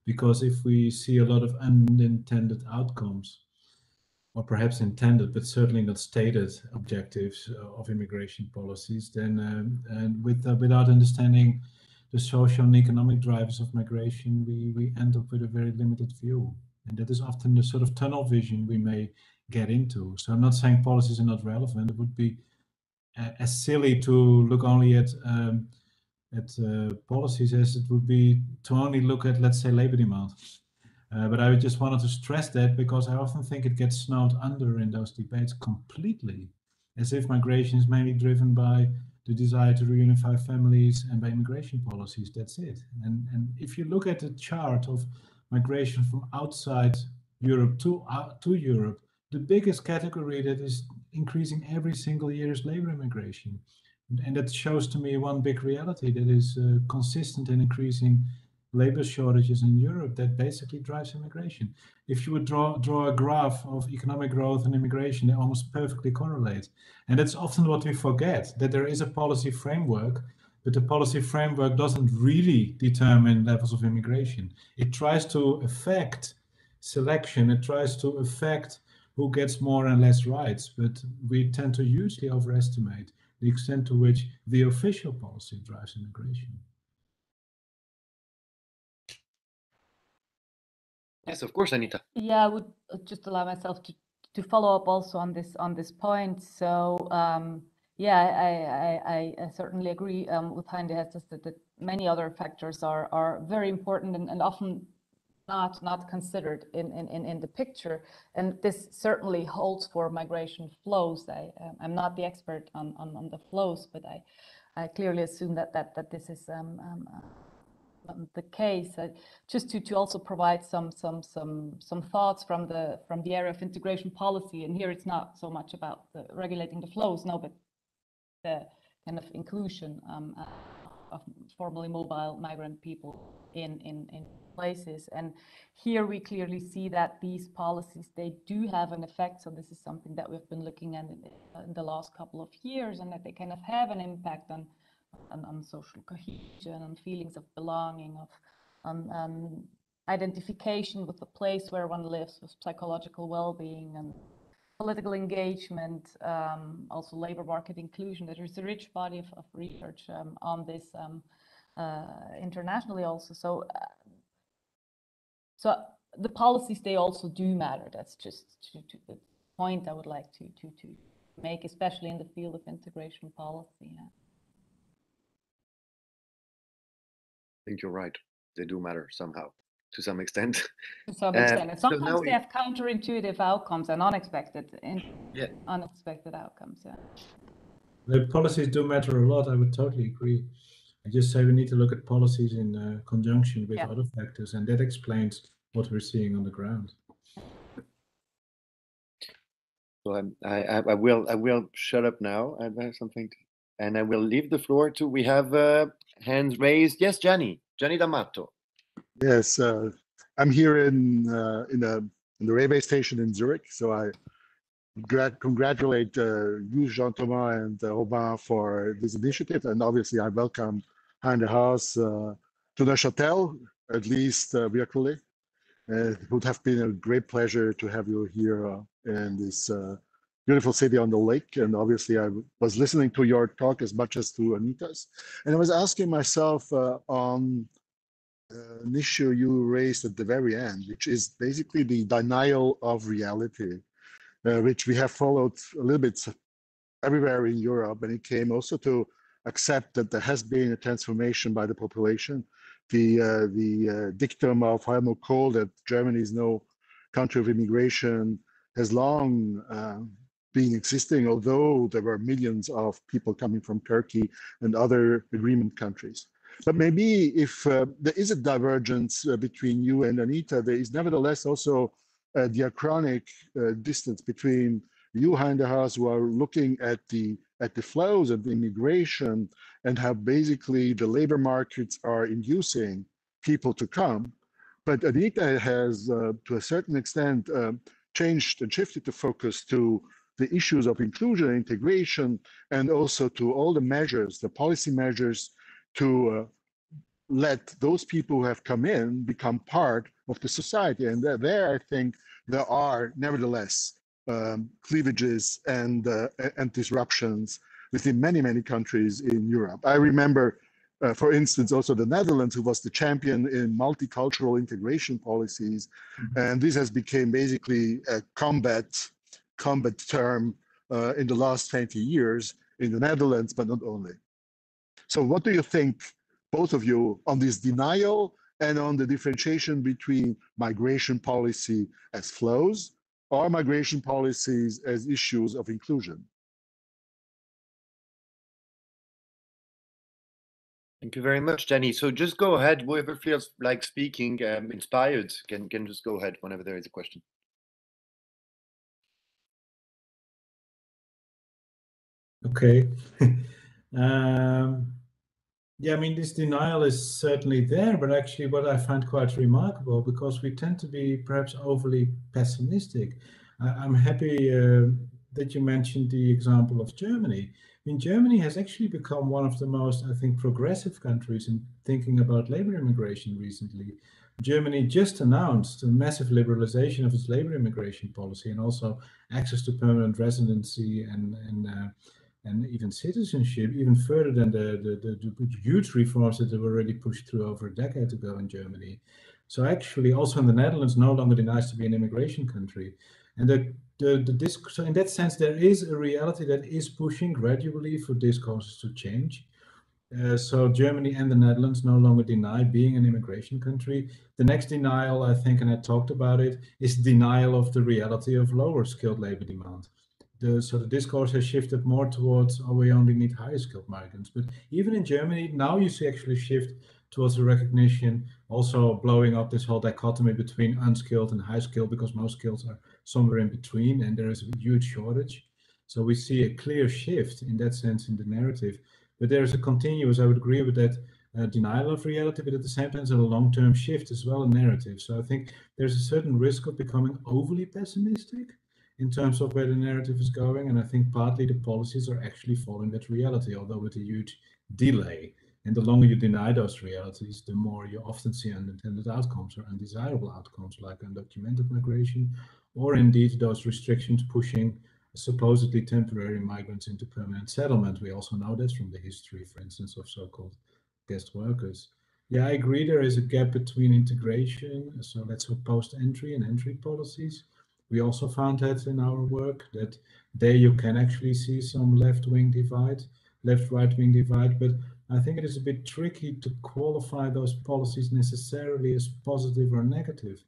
Because if we see a lot of unintended outcomes, or perhaps intended, but certainly not stated objectives of immigration policies, then and without understanding the social and economic drivers of migration, we end up with a very limited view. And that is often the sort of tunnel vision we may get into. So I'm not saying policies are not relevant. It would be as silly to look only at policies as it would be to only look at, let's say, labor demand. But I just wanted to stress that because I often think it gets snowed under in those debates completely, as if migration is mainly driven by the desire to reunify families and by immigration policies. That's it. And if you look at the chart of migration from outside Europe to Europe, the biggest category that is increasing every single year is labor immigration. And that shows to me one big reality that is consistent and increasing labor shortages in Europe that basically drives immigration. If you would draw a graph of economic growth and immigration, they almost perfectly correlate. And that's often what we forget, that there is a policy framework, but the policy framework doesn't really determine levels of immigration. It tries to affect selection, it tries to affect who gets more and less rights, but we tend to hugely overestimate the extent to which the official policy drives immigration. yes, of course, Anita. Yeah, I would just allow myself to follow up also on this point. So yeah, I certainly agree with Hein that many other factors are very important and often not considered in the picture, and this certainly holds for migration flows. I'm not the expert on the flows, but I clearly assume that this is the case. Just to also provide some thoughts from the area of integration policy, and here it's not so much about regulating the flows, no, but the kind of inclusion of formerly mobile migrant people in places. And here we clearly see that these policies, they do have an effect. So this is something that we've been looking at in the last couple of years, and that they kind of have an impact on social cohesion, on feelings of belonging, on identification with the place where one lives, with psychological well-being and political engagement, also labor market inclusion. There is a rich body of research on this internationally also. So the policies, they also do matter. That's just the point I would like to make, especially in the field of integration policy. Yeah. I think you're right. They do matter somehow, to some extent. To some extent. And sometimes so they have counterintuitive outcomes and unexpected outcomes. Yeah. The policies do matter a lot. I would totally agree. I just say we need to look at policies in conjunction with other factors, and that explains what we're seeing on the ground. So I will shut up now. I have something, and I will leave the floor to. We have hands raised. Yes, Gianni D'Amato. Yes, I'm here in the railway station in Zurich. So I congratulate you, Jean-Thomas, and Robin for this initiative, and obviously I welcome Hein and Haas to Neuchâtel, at least virtually. It would have been a great pleasure to have you here in this beautiful city on the lake. And obviously I was listening to your talk as much as to Anita's. And I was asking myself on an issue you raised at the very end, which is basically the denial of reality, which we have followed a little bit everywhere in Europe. And it came also to accept that there has been a transformation by the population. The dictum of Helmut Kohl that Germany is no country of immigration has long been existing, although there were millions of people coming from Turkey and other agreement countries. But maybe if there is a divergence between you and Anita, there is nevertheless also a diachronic distance between you, Hein, who are looking at the at the flows of immigration and how basically the labor markets are inducing people to come. But Anita has, to a certain extent, changed and shifted the focus to the issues of inclusion and integration, and also to all the measures, the policy measures to let those people who have come in become part of the society. And there, I think there are nevertheless cleavages and disruptions within many, many countries in Europe. I remember, for instance, also the Netherlands, who was the champion in multicultural integration policies. And this has become basically a combat term in the last 20 years in the Netherlands, but not only. So what do you think, both of you, on this denial and on the differentiation between migration policy as flows or migration policies as issues of inclusion? Thank you very much, Danny. So just go ahead. Whoever feels like speaking, inspired, can just go ahead whenever there is a question. Okay. Yeah, I mean, this denial is certainly there, but actually what I find quite remarkable, because we tend to be perhaps overly pessimistic. I'm happy that you mentioned the example of Germany. I mean, Germany has actually become one of the most, I think, progressive countries in thinking about labor immigration recently. Germany just announced a massive liberalization of its labor immigration policy, and also access to permanent residency and even citizenship, even further than the huge reforms that were already pushed through over a decade ago in Germany. So actually, also in the Netherlands, no longer denies to be an immigration country. And so in that sense, there is a reality that is pushing gradually for discourses to change. So Germany and the Netherlands no longer deny being an immigration country. The next denial, I think, and I talked about it, is denial of the reality of lower skilled labor demand. So the discourse has shifted more towards, oh, we only need higher skilled migrants. But even in Germany, now you see actually shift towards a recognition, also blowing up this whole dichotomy between unskilled and high skilled, because most skills are somewhere in between, and there is a huge shortage. So we see a clear shift in that sense in the narrative. But there is a continuous, I would agree with that, denial of reality, but at the same time, there's a long-term shift as well in narrative. So I think there's a certain risk of becoming overly pessimistic in terms of where the narrative is going. And I think partly the policies are actually following that reality, although with a huge delay. And the longer you deny those realities, the more you often see unintended outcomes or undesirable outcomes, like undocumented migration, or indeed those restrictions pushing supposedly temporary migrants into permanent settlement. We also know that from the history, for instance, of so-called guest workers. Yeah, I agree there is a gap between integration, so let's say post-entry and entry policies. We also found that in our work, that there you can actually see some left-wing divide, left-right-wing divide, but I think it is a bit tricky to qualify those policies necessarily as positive or negative,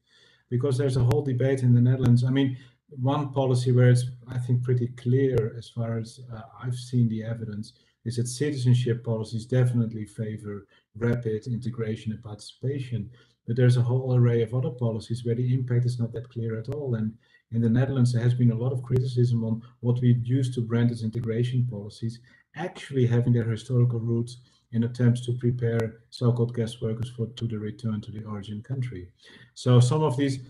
because there's a whole debate in the Netherlands. I mean, one policy where it's, I think, pretty clear as far as I've seen the evidence is that citizenship policies definitely favor rapid integration and participation. But there's a whole array of other policies where the impact is not that clear at all. And in the Netherlands, there has been a lot of criticism on what we used to brand as integration policies, actually having their historical roots in attempts to prepare so-called guest workers to the return to the origin country. So some of these,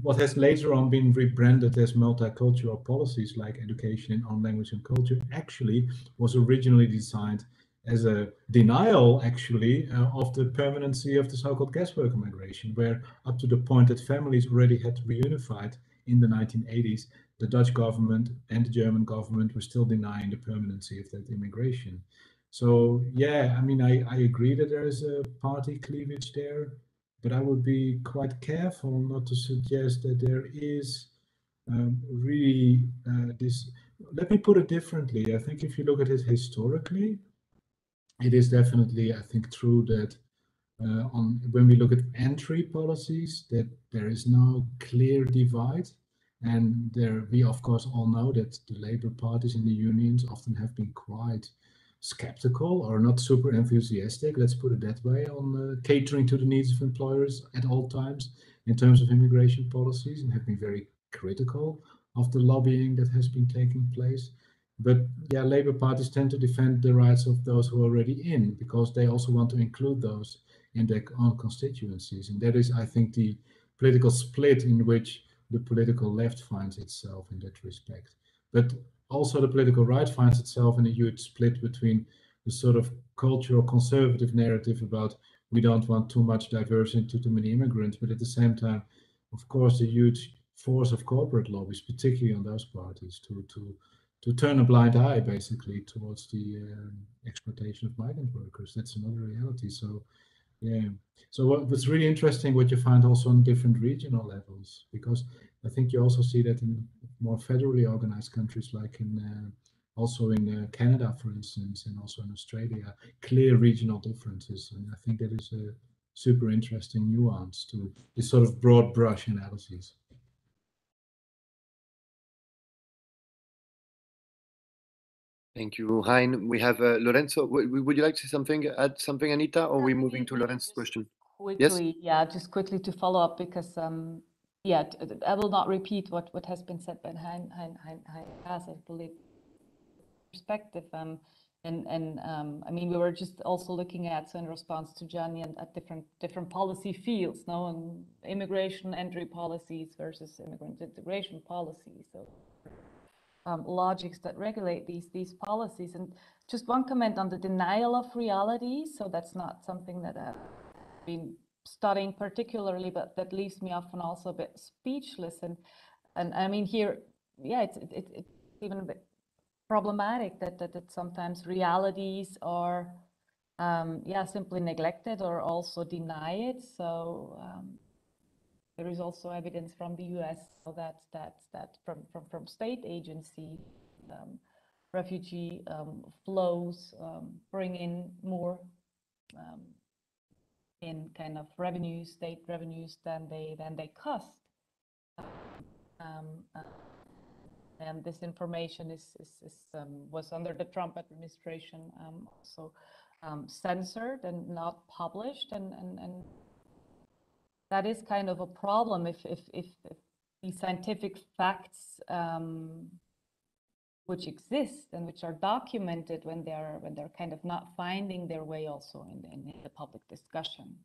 what has later on been rebranded as multicultural policies like education in own language and culture, actually was originally designed as a denial, actually, of the permanency of the so-called guest worker migration, where up to the point that families already had reunified in the 1980s, the Dutch government and the German government were still denying the permanency of that immigration. So yeah, I mean, I agree that there is a party cleavage there, but I would be quite careful not to suggest that there is really this. Let me put it differently. I think if you look at it historically, it is definitely, I think, true that when we look at entry policies, that there is no clear divide. And there, we of course all know that the labor parties and the unions often have been quite skeptical or not super enthusiastic, let's put it that way, on catering to the needs of employers at all times in terms of immigration policies, and have been very critical of the lobbying that has been taking place. But yeah, Labour parties tend to defend the rights of those who are already in, because they also want to include those in their own constituencies. And that is, I think, the political split in which the political left finds itself in that respect. But also the political right finds itself in a huge split between the sort of cultural conservative narrative about we don't want too much diversity, too many immigrants, but at the same time, of course, the huge force of corporate lobbies, particularly on those parties, to turn a blind eye basically towards the exploitation of migrant workers. That's another reality. So yeah. So what's really interesting, what you find also on different regional levels, because I think you also see that in more federally organized countries, like in also in Canada, for instance, and also in Australia, clear regional differences. And I think that is a super interesting nuance to this sort of broad brush analysis. Thank you, Hein. We have Lorenzo. Would you like to say something, add something, Anita, or are we moving to Lorenzo's question? Quickly, Yes? yeah, just quickly to follow up, because yeah, I will not repeat what has been said by Hein Haas, I believe, perspective. I mean, we were just also looking at, so in response to Gianni, and at different policy fields, no, and immigration entry policies versus immigrant integration policies. So logics that regulate these policies. And just one comment on the denial of reality. So that's not something that I've been studying particularly, but that leaves me often also a bit speechless. And I mean here, yeah, it's even a bit problematic that sometimes realities are yeah, simply neglected or also denied. So there is also evidence from the US that from state agencies, refugee flows bring in more in kind of revenues, state revenues, than they cost. And this information was under the Trump administration also censored and not published, and that is kind of a problem if these scientific facts which exist and which are documented, when they're kind of not finding their way also in the public discussion.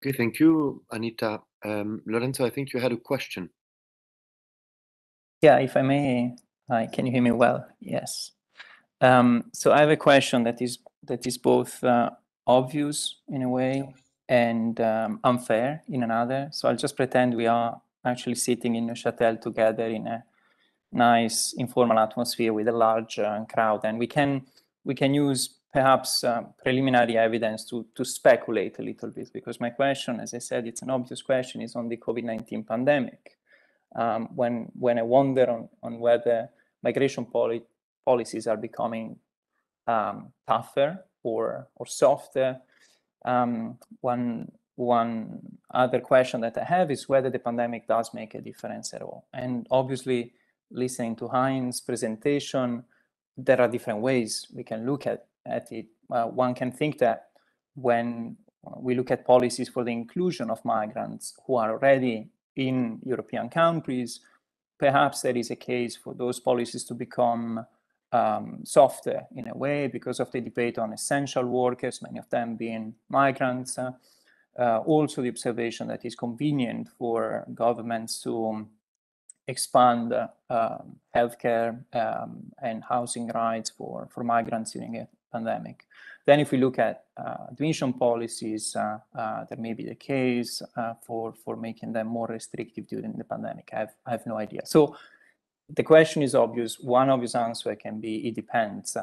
Okay, thank you, Anita. Lorenzo, I think you had a question. Yeah, if I may, can you hear me well? Yes. So I have a question that is both obvious in a way and unfair in another. So I'll just pretend we are actually sitting in Neuchâtel together in a nice informal atmosphere with a large crowd, and we can use perhaps preliminary evidence to speculate a little bit, because my question, as I said, it's an obvious question, is on the COVID-19 pandemic. When I wonder on whether migration policies are becoming tougher or softer. One other question that I have is whether the pandemic does make a difference at all. And obviously, listening to Hein's presentation, there are different ways we can look at it. One can think that when we look at policies for the inclusion of migrants who are already in European countries, perhaps there is a case for those policies to become softer in a way because of the debate on essential workers, many of them being migrants. Also the observation that it's convenient for governments to expand healthcare and housing rights for migrants during a pandemic. Then if we look at admission policies, that may be the case for making them more restrictive during the pandemic. I have no idea. So the question is obvious. One obvious answer can be, it depends.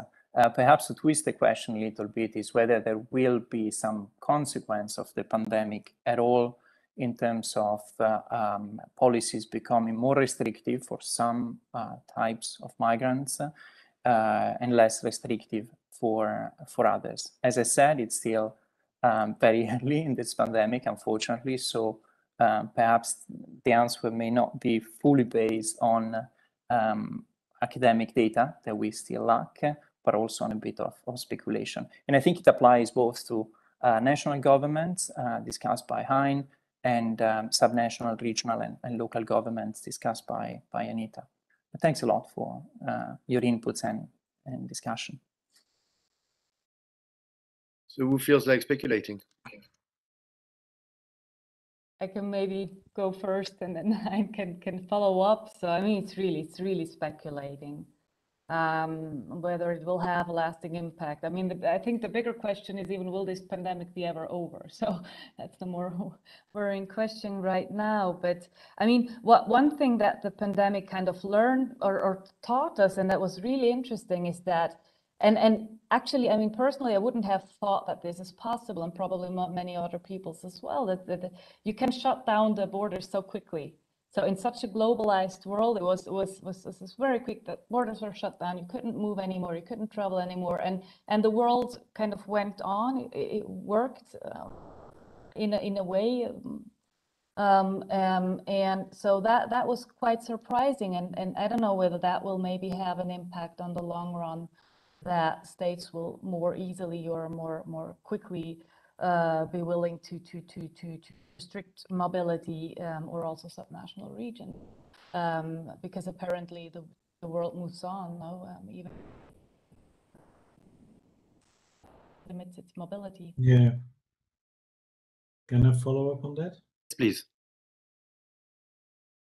Perhaps to twist the question a little bit is whether there will be some consequence of the pandemic at all in terms of policies becoming more restrictive for some types of migrants and less restrictive for others. As I said, it's still very early in this pandemic, unfortunately, so perhaps the answer may not be fully based on academic data that we still lack, but also on a bit of speculation. And I think it applies both to national governments, discussed by Hein, and subnational, regional, and local governments discussed by Anita. But thanks a lot for your inputs and discussion. So who feels like speculating? I can maybe go first, and then I can follow up. So I mean, it's really speculating whether it will have a lasting impact. I mean, I think the bigger question is even, will this pandemic be ever over? So that's the more worrying question right now. But I mean, one thing that the pandemic kind of learned or taught us, and that was really interesting, is that, and actually, I mean, personally, I wouldn't have thought that this is possible, and probably many other people's as well, that you can shut down the borders so quickly. So in such a globalized world, it was very quick that borders were shut down. You couldn't move anymore. You couldn't travel anymore. And the world kind of went on. It worked in a way. And so that was quite surprising. And I don't know whether that will maybe have an impact on the long run, that states will more easily or more quickly be willing to restrict mobility or also subnational region, because apparently the world moves on, no? Even limits its mobility. Yeah. Can I follow up on that? Please.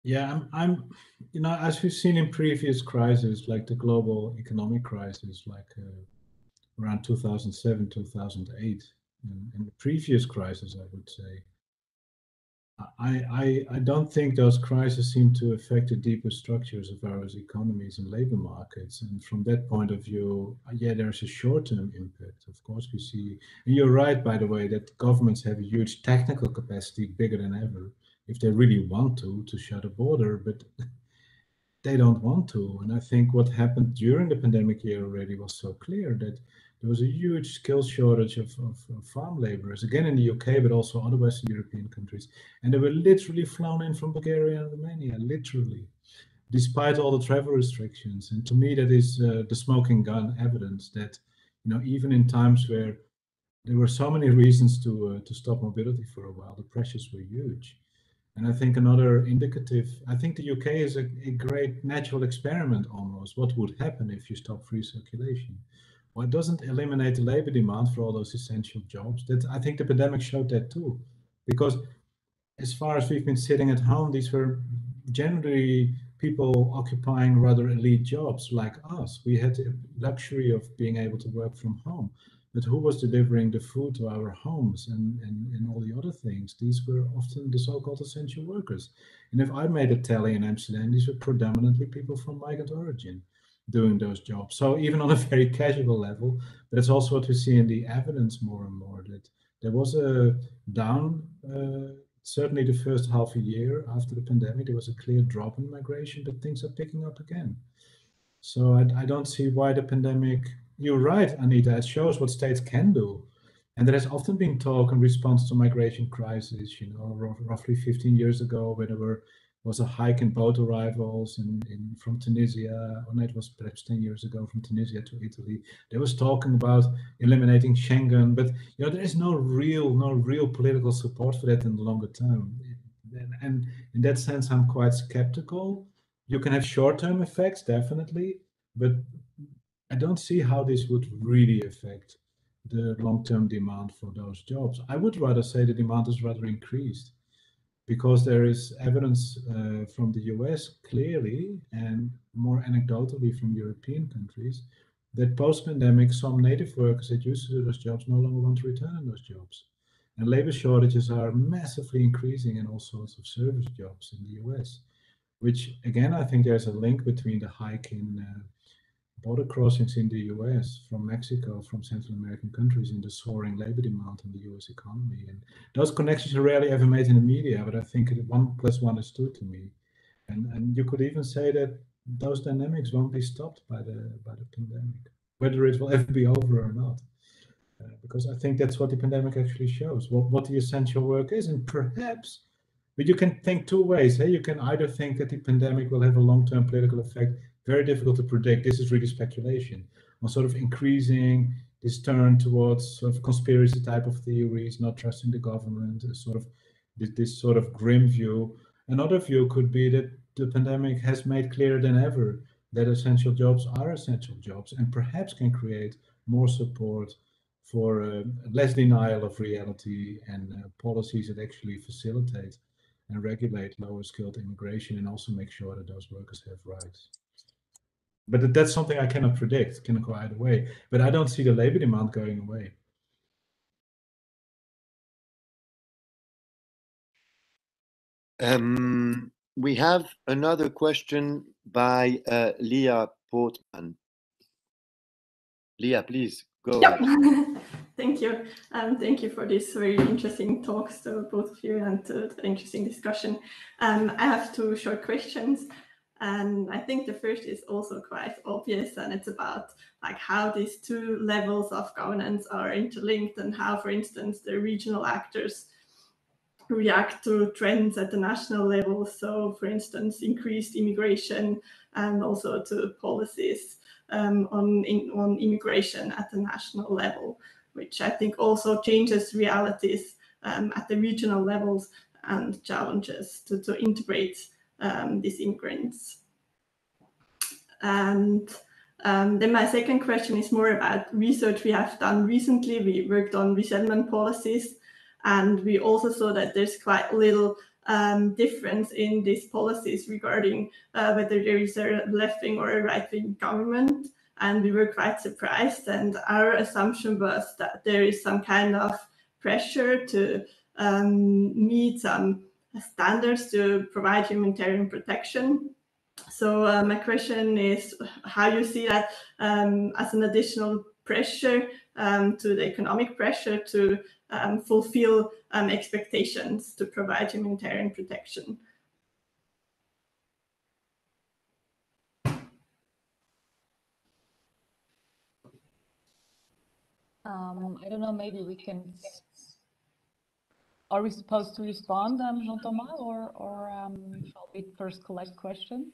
Yeah, I'm you know, as we've seen in previous crises, like the global economic crisis, like around 2007, 2008, and the previous crisis, I would say, I don't think those crises seem to affect the deeper structures of our economies and labor markets. And from that point of view, yeah, there's a short-term impact. Of course, we see, and you're right, by the way, that governments have a huge technical capacity, bigger than ever, if they really want to shut a border, but they don't want to. And I think what happened during the pandemic year already was so clear that there was a huge skill shortage of farm laborers, again in the UK, but also other Western European countries. And they were literally flown in from Bulgaria and Romania, literally, despite all the travel restrictions. And to me, that is the smoking gun evidence that, you know, even in times where there were so many reasons to stop mobility for a while, the pressures were huge. And I think another indicative, I think the UK is a great natural experiment almost. What would happen if you stop free circulation? Well, it doesn't eliminate the labor demand for all those essential jobs. That, I think the pandemic showed that too. Because as far as we've been sitting at home, these were generally people occupying rather elite jobs like us. We had the luxury of being able to work from home. But who was delivering the food to our homes and all the other things? These were often the so-called essential workers. And if I made a tally in Amsterdam, these were predominantly people from migrant origin doing those jobs. So even on a very casual level, but it's also what we see in the evidence more and more, that there was a down, certainly the first half a year after the pandemic, there was a clear drop in migration, but things are picking up again. So I don't see why the pandemic, you're right, Anita, it shows what states can do. And there has often been talk in response to migration crisis, you know, roughly 15 years ago, where there was a hike in boat arrivals from Tunisia, or no, it was perhaps 10 years ago, from Tunisia to Italy. There was talking about eliminating Schengen, but you know, there is no real political support for that in the longer term. And in that sense, I'm quite skeptical. You can have short-term effects, definitely, but I don't see how this would really affect the long-term demand for those jobs. I would rather say the demand is rather increased, because there is evidence from the US clearly, and more anecdotally from European countries, that post-pandemic, some native workers that used to do those jobs no longer want to return in those jobs. And labor shortages are massively increasing in all sorts of service jobs in the US, which again, I think there's a link between the hike in border crossings in the US from Mexico, from Central American countries, and the soaring labor demand in the US economy. And those connections are rarely ever made in the media, but I think 1 + 1 is 2 to me. And you could even say that those dynamics won't be stopped by the pandemic, whether it will ever be over or not. Because I think that's what the pandemic actually shows, what the essential work is. And perhaps, but you can think two ways. Hey? You can either think that the pandemic will have a long-term political effect, very difficult to predict. This is really speculation, on sort of increasing this turn towards sort of conspiracy type of theories, not trusting the government, sort of this sort of grim view. Another view could be that the pandemic has made clearer than ever that essential jobs are essential jobs and perhaps can create more support for less denial of reality and policies that actually facilitate and regulate lower skilled immigration and also make sure that those workers have rights. But that's something I cannot predict, can go either way. But I don't see the labor demand going away. We have another question by Leah Portman. Leah, please go ahead. Thank you. Thank you for this very interesting talks to both of you and to the interesting discussion. I have two short questions. And I think the first is also quite obvious, and it's about like how these two levels of governance are interlinked and how, for instance, the regional actors react to trends at the national level. So, for instance, increased immigration and also to policies on immigration at the national level, which I think also changes realities at the regional levels and challenges to integrate these immigrants. And then my second question is more about research we have done recently. We worked on resettlement policies, and we also saw that there's quite little difference in these policies regarding whether there is a left-wing or a right-wing government. And we were quite surprised. And our assumption was that there is some kind of pressure to meet some standards to provide humanitarian protection. So my question is how you see that as an additional pressure to the economic pressure to fulfill expectations to provide humanitarian protection. I don't know, maybe we can... Are we supposed to respond, Jean-Thomas, or shall we first collect questions?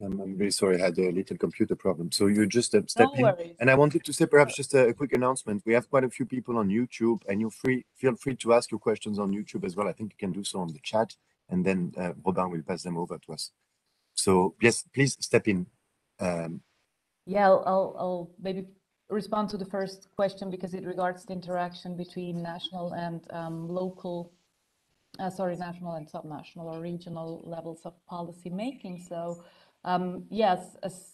I'm very sorry, I had a little computer problem. So you just step in. Worries. And I wanted to say perhaps just a quick announcement. We have quite a few people on YouTube, and feel free to ask your questions on YouTube as well. I think you can do so on the chat, and then Robin will pass them over to us. So yes, please step in. Yeah, I'll maybe respond to the first question because it regards the interaction between national and national and subnational or regional levels of policy making. So yes, as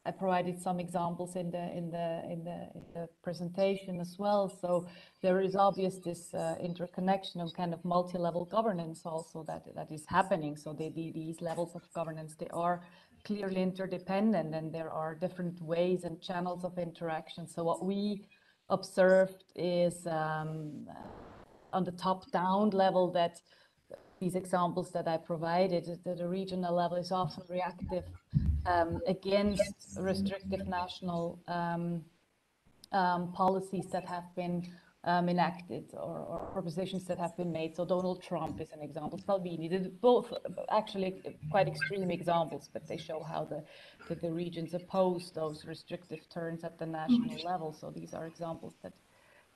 I provided some examples in the presentation as well. So there is obvious this interconnection of kind of multi-level governance also that is happening. So these levels of governance, they are clearly interdependent, and there are different ways and channels of interaction. So what we observed is on the top-down level that these examples that I provided, that the regional level is often reactive against restrictive national policies that have been enacted or propositions that have been made. So Donald Trump is an example. Salvini, both actually quite extreme examples, but they show how the regions oppose those restrictive turns at the national level. So these are examples that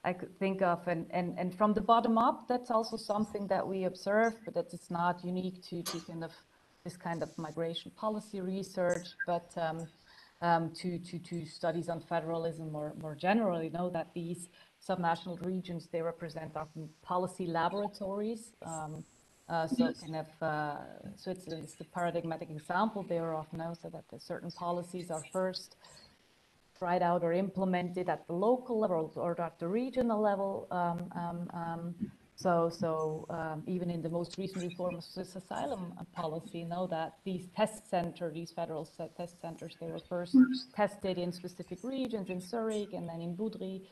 I could think of, and from the bottom up, that's also something that we observe, but that is not unique to kind of this kind of migration policy research, but to studies on federalism more generally, know that these subnational regions, they represent often policy laboratories. So kind of Switzerland is the paradigmatic example. They are often also that certain policies are first tried out or implemented at the local level or at the regional level. Even in the most recent reform of Swiss asylum policy, know that these federal test centers, they were first tested in specific regions, in Zurich and then in Boudry,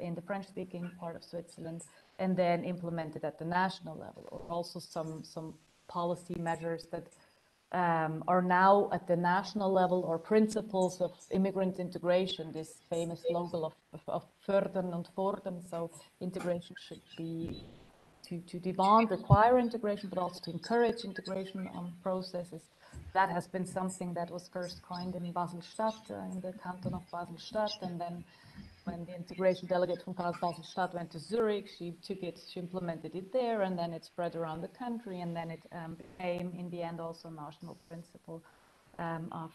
in the French-speaking part of Switzerland, and then implemented at the national level. Or also some policy measures that are now at the national level, or principles of immigrant integration, this famous slogan of fördern und fordern. So integration should be to demand, require integration, but also to encourage integration processes. That has been something that was first coined in Basel-Stadt, in the canton of Basel-Stadt, and then when the integration delegate from Basel-Stadt went to Zurich, she took it, she implemented it there, and then it spread around the country, and then it became, in the end, also a national principle of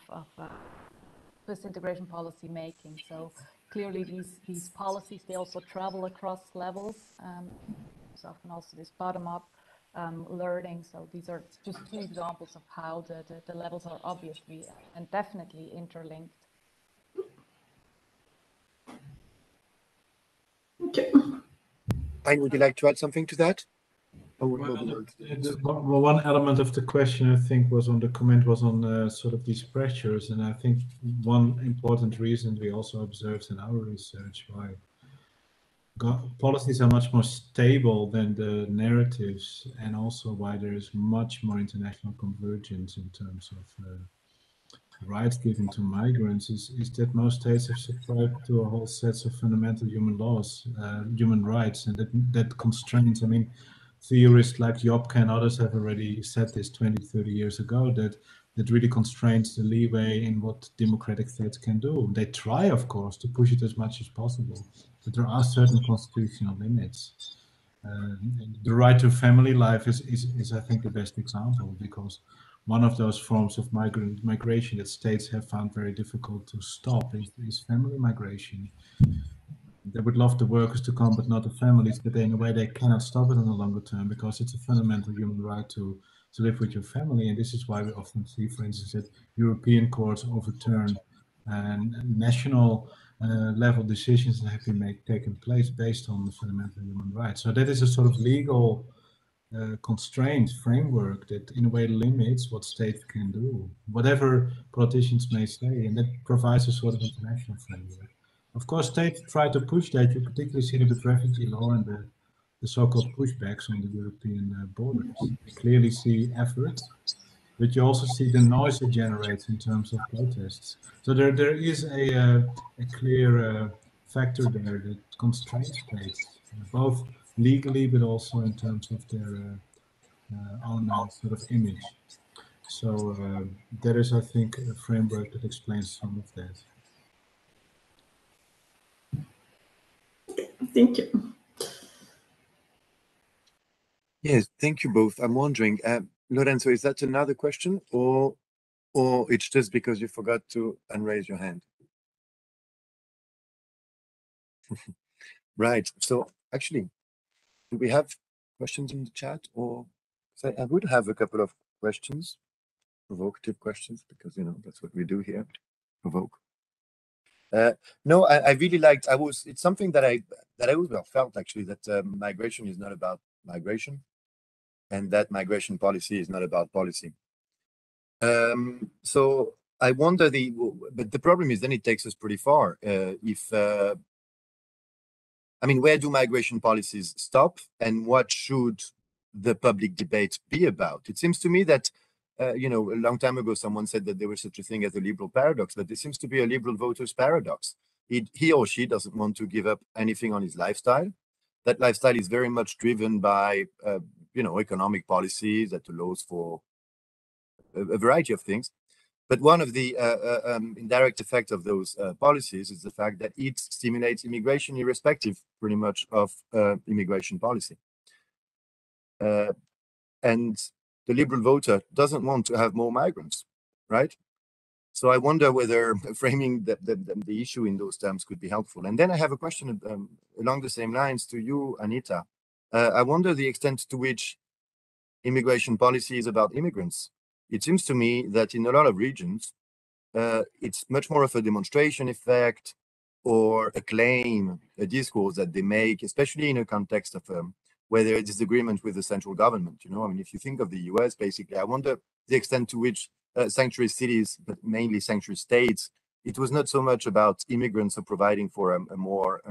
Swiss integration policy making. So clearly these policies, they also travel across levels. There's often also this bottom-up learning. So these are just two examples of how the levels are obviously and definitely interlinked. Okay. Hein, would you like to add something to that? Well, one element of the question, I think, was on the comment was on sort of these pressures, and I think one important reason we also observed in our research why policies are much more stable than the narratives, and also why there is much more international convergence in terms of rights given to migrants is that most states have subscribed to a whole set of fundamental human laws, human rights, and that constrains. I mean, theorists like Jobke and others have already said this 20, 30 years ago, that really constrains the leeway in what democratic states can do. They try, of course, to push it as much as possible, but there are certain constitutional limits. The right to family life is, I think, the best example, because one of those forms of migration that states have found very difficult to stop is family migration. They would love the workers to come, but not the families, but in a way they cannot stop it in the longer term because it's a fundamental human right to live with your family. And this is why we often see, for instance, that European courts overturn national level decisions that have been taken place based on the fundamental human rights. So that is a sort of legal constraint framework that in a way limits what states can do, whatever politicians may say, and that provides a sort of international framework. Of course, states try to push that. You particularly see it with refugee law and the so-called pushbacks on the European borders. You clearly see efforts, but you also see the noise it generates in terms of protests. So there is a clear factor there that constrains states, both legally, but also in terms of their own sort of image. So there is, I think, a framework that explains some of that. Thank you. Yes, thank you both. I'm wondering, Lorenzo, is that another question, or it's just because you forgot to unraise your hand? Right. So actually, do we have questions in the chat, or so I would have a couple of questions, provocative questions, because that's what we do here, provoke. No, I really liked. It's something that I always felt actually, that migration is not about migration, and that migration policy is not about policy. So I wonder but the problem is then it takes us pretty far. I mean, where do migration policies stop, and what should the public debate be about? It seems to me that, a long time ago, someone said that there was such a thing as a liberal paradox, but there seems to be a liberal voter's paradox. He or she doesn't want to give up anything on his lifestyle. That lifestyle is very much driven by, economic policies that allows for a variety of things. But one of the indirect effects of those policies is the fact that it stimulates immigration irrespective, pretty much, of immigration policy. And the liberal voter doesn't want to have more migrants, right? So I wonder whether framing the issue in those terms could be helpful. And then I have a question along the same lines to you, Anita. I wonder the extent to which immigration policy is about immigrants. It seems to me that in a lot of regions, it's much more of a demonstration effect or a claim, a discourse that they make, especially in a context of where there is disagreement with the central government. I mean, if you think of the US, basically, I wonder the extent to which sanctuary cities, but mainly sanctuary states, it was not so much about immigrants or providing for a more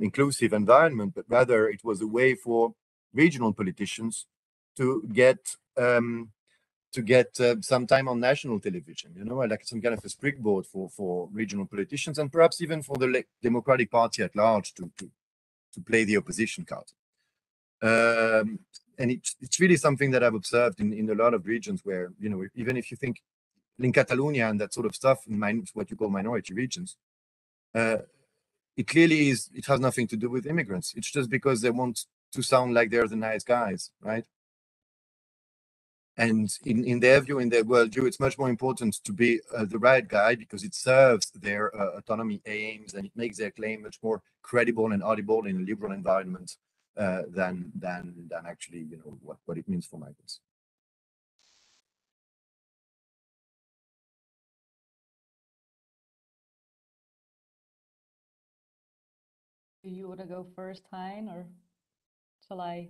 inclusive environment, but rather it was a way for regional politicians to get some time on national television, like some kind of a springboard for regional politicians, and perhaps even for the Democratic Party at large to play the opposition card. And it's really something that I've observed in a lot of regions where, even if you think in Catalonia and that sort of stuff, in what you call minority regions, it clearly is. It has nothing to do with immigrants. It's just because they want to sound like they're the nice guys, right? And in their view, in their worldview, it's much more important to be the right guy because it serves their autonomy aims and it makes their claim much more credible and audible in a liberal environment than actually, you know, what it means for migrants. Do you want to go first, Hein, or shall I?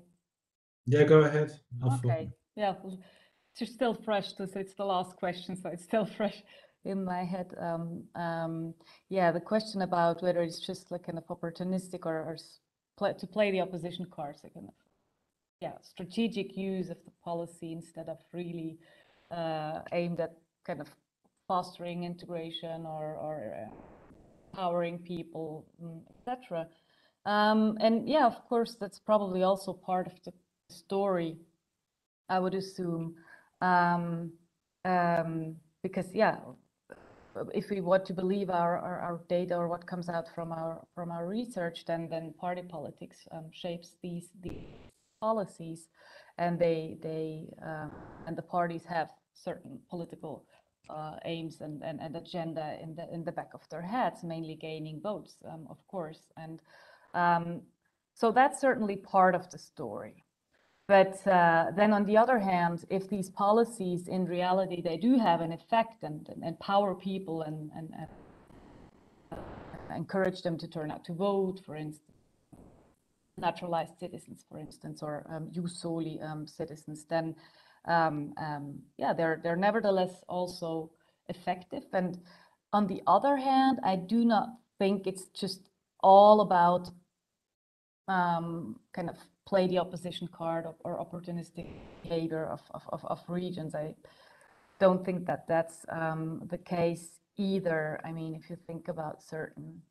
Yeah, go ahead. Okay. Yeah, it's still fresh. So it's the last question, so it's still fresh in my head. Yeah, the question about whether it's just like kind of opportunistic or to play the opposition cards, like kind of, yeah, strategic use of the policy instead of really aimed at kind of fostering integration or empowering people, etc. And yeah, of course, that's probably also part of the story, I would assume, because yeah, if we want to believe our data or what comes out from our research, then party politics shapes these policies, and and the parties have certain political aims and agenda in the back of their heads, mainly gaining votes, of course, and so that's certainly part of the story. But then on the other hand, if these policies in reality, they do have an effect and empower people and encourage them to turn out to vote, for instance, naturalized citizens, for instance, or jus soli citizens, then yeah, they're nevertheless also effective. And on the other hand, I do not think it's just all about kind of play the opposition card or opportunistic behavior of regions. I don't think that that's the case either. I mean, if you think about certain,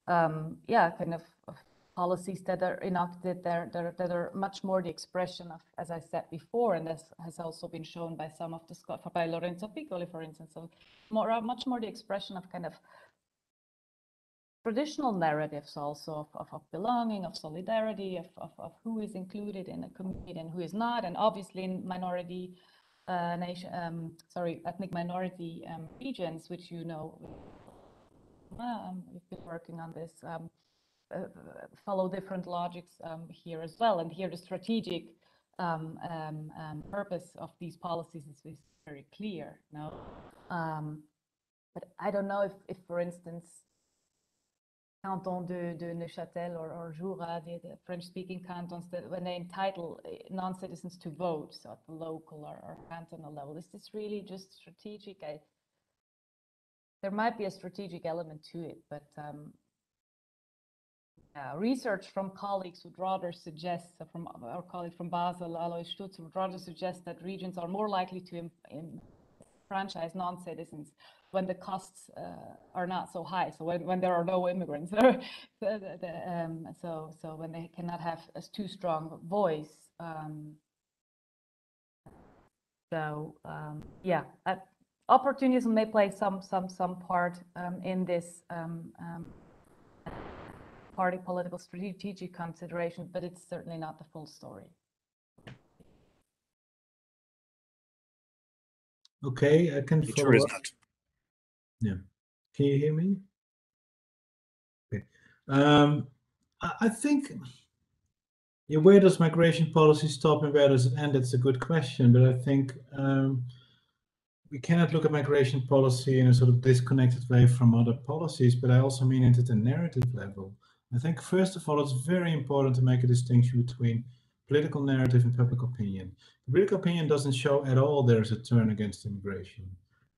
yeah, kind of policies that are enacted there that are much more the expression of, as I said before, and this has also been shown by some of the by Lorenzo Piccoli, for instance, so much more the expression of kind of traditional narratives also of belonging, of solidarity, of who is included in a community and who is not, and obviously in minority ethnic minority regions, which you know, we've been working on this, follow different logics here as well, and here the strategic purpose of these policies is very clear. No, but I don't know if for instance, Canton de Neuchâtel or Jura, the French-speaking cantons, that when they entitle non-citizens to vote, so at the local or cantonal level, is this really just strategic? There might be a strategic element to it, but research from colleagues would rather suggest, so from our colleague from Basel, Alois Stutz, would rather suggest that regions are more likely to franchise non-citizens when the costs are not so high, so when there are no immigrants, so when they cannot have a too strong voice. Yeah, opportunism may play some part in this party political strategic consideration, but it's certainly not the full story. Okay, I can follow sure is up. not. Yeah, can you hear me? Okay, I think, yeah, where does migration policy stop and where does it end? It's a good question, but I think we cannot look at migration policy in a sort of disconnected way from other policies, but I also mean it at a narrative level. I think, first of all, it's very important to make a distinction between political narrative and public opinion. Public opinion doesn't show at all there is a turn against immigration.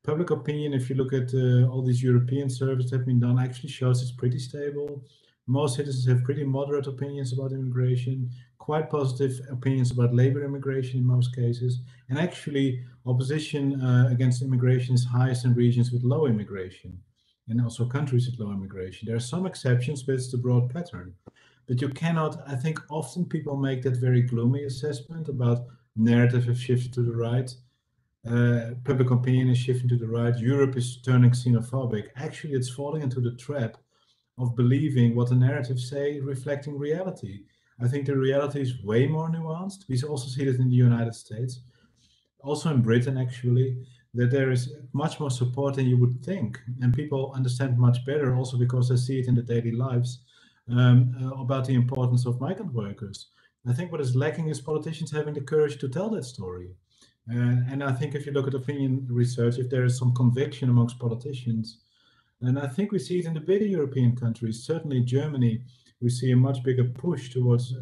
Public opinion, if you look at all these European surveys that have been done, actually shows it's pretty stable. Most citizens have pretty moderate opinions about immigration, quite positive opinions about labor immigration in most cases, and actually opposition against immigration is highest in regions with low immigration and also countries with low immigration. There are some exceptions, but it's the broad pattern. But you cannot, I think often people make that very gloomy assessment about narrative has shifted to the right, public opinion is shifting to the right, Europe is turning xenophobic. Actually, it's falling into the trap of believing what the narratives say, reflecting reality. I think the reality is way more nuanced. We also see that in the United States, also in Britain actually, that there is much more support than you would think, and people understand much better also because they see it in their daily lives about the importance of migrant workers. I think what is lacking is politicians having the courage to tell that story. And I think if you look at opinion research, if there is some conviction amongst politicians, and I think we see it in the bigger European countries, certainly Germany, we see a much bigger push towards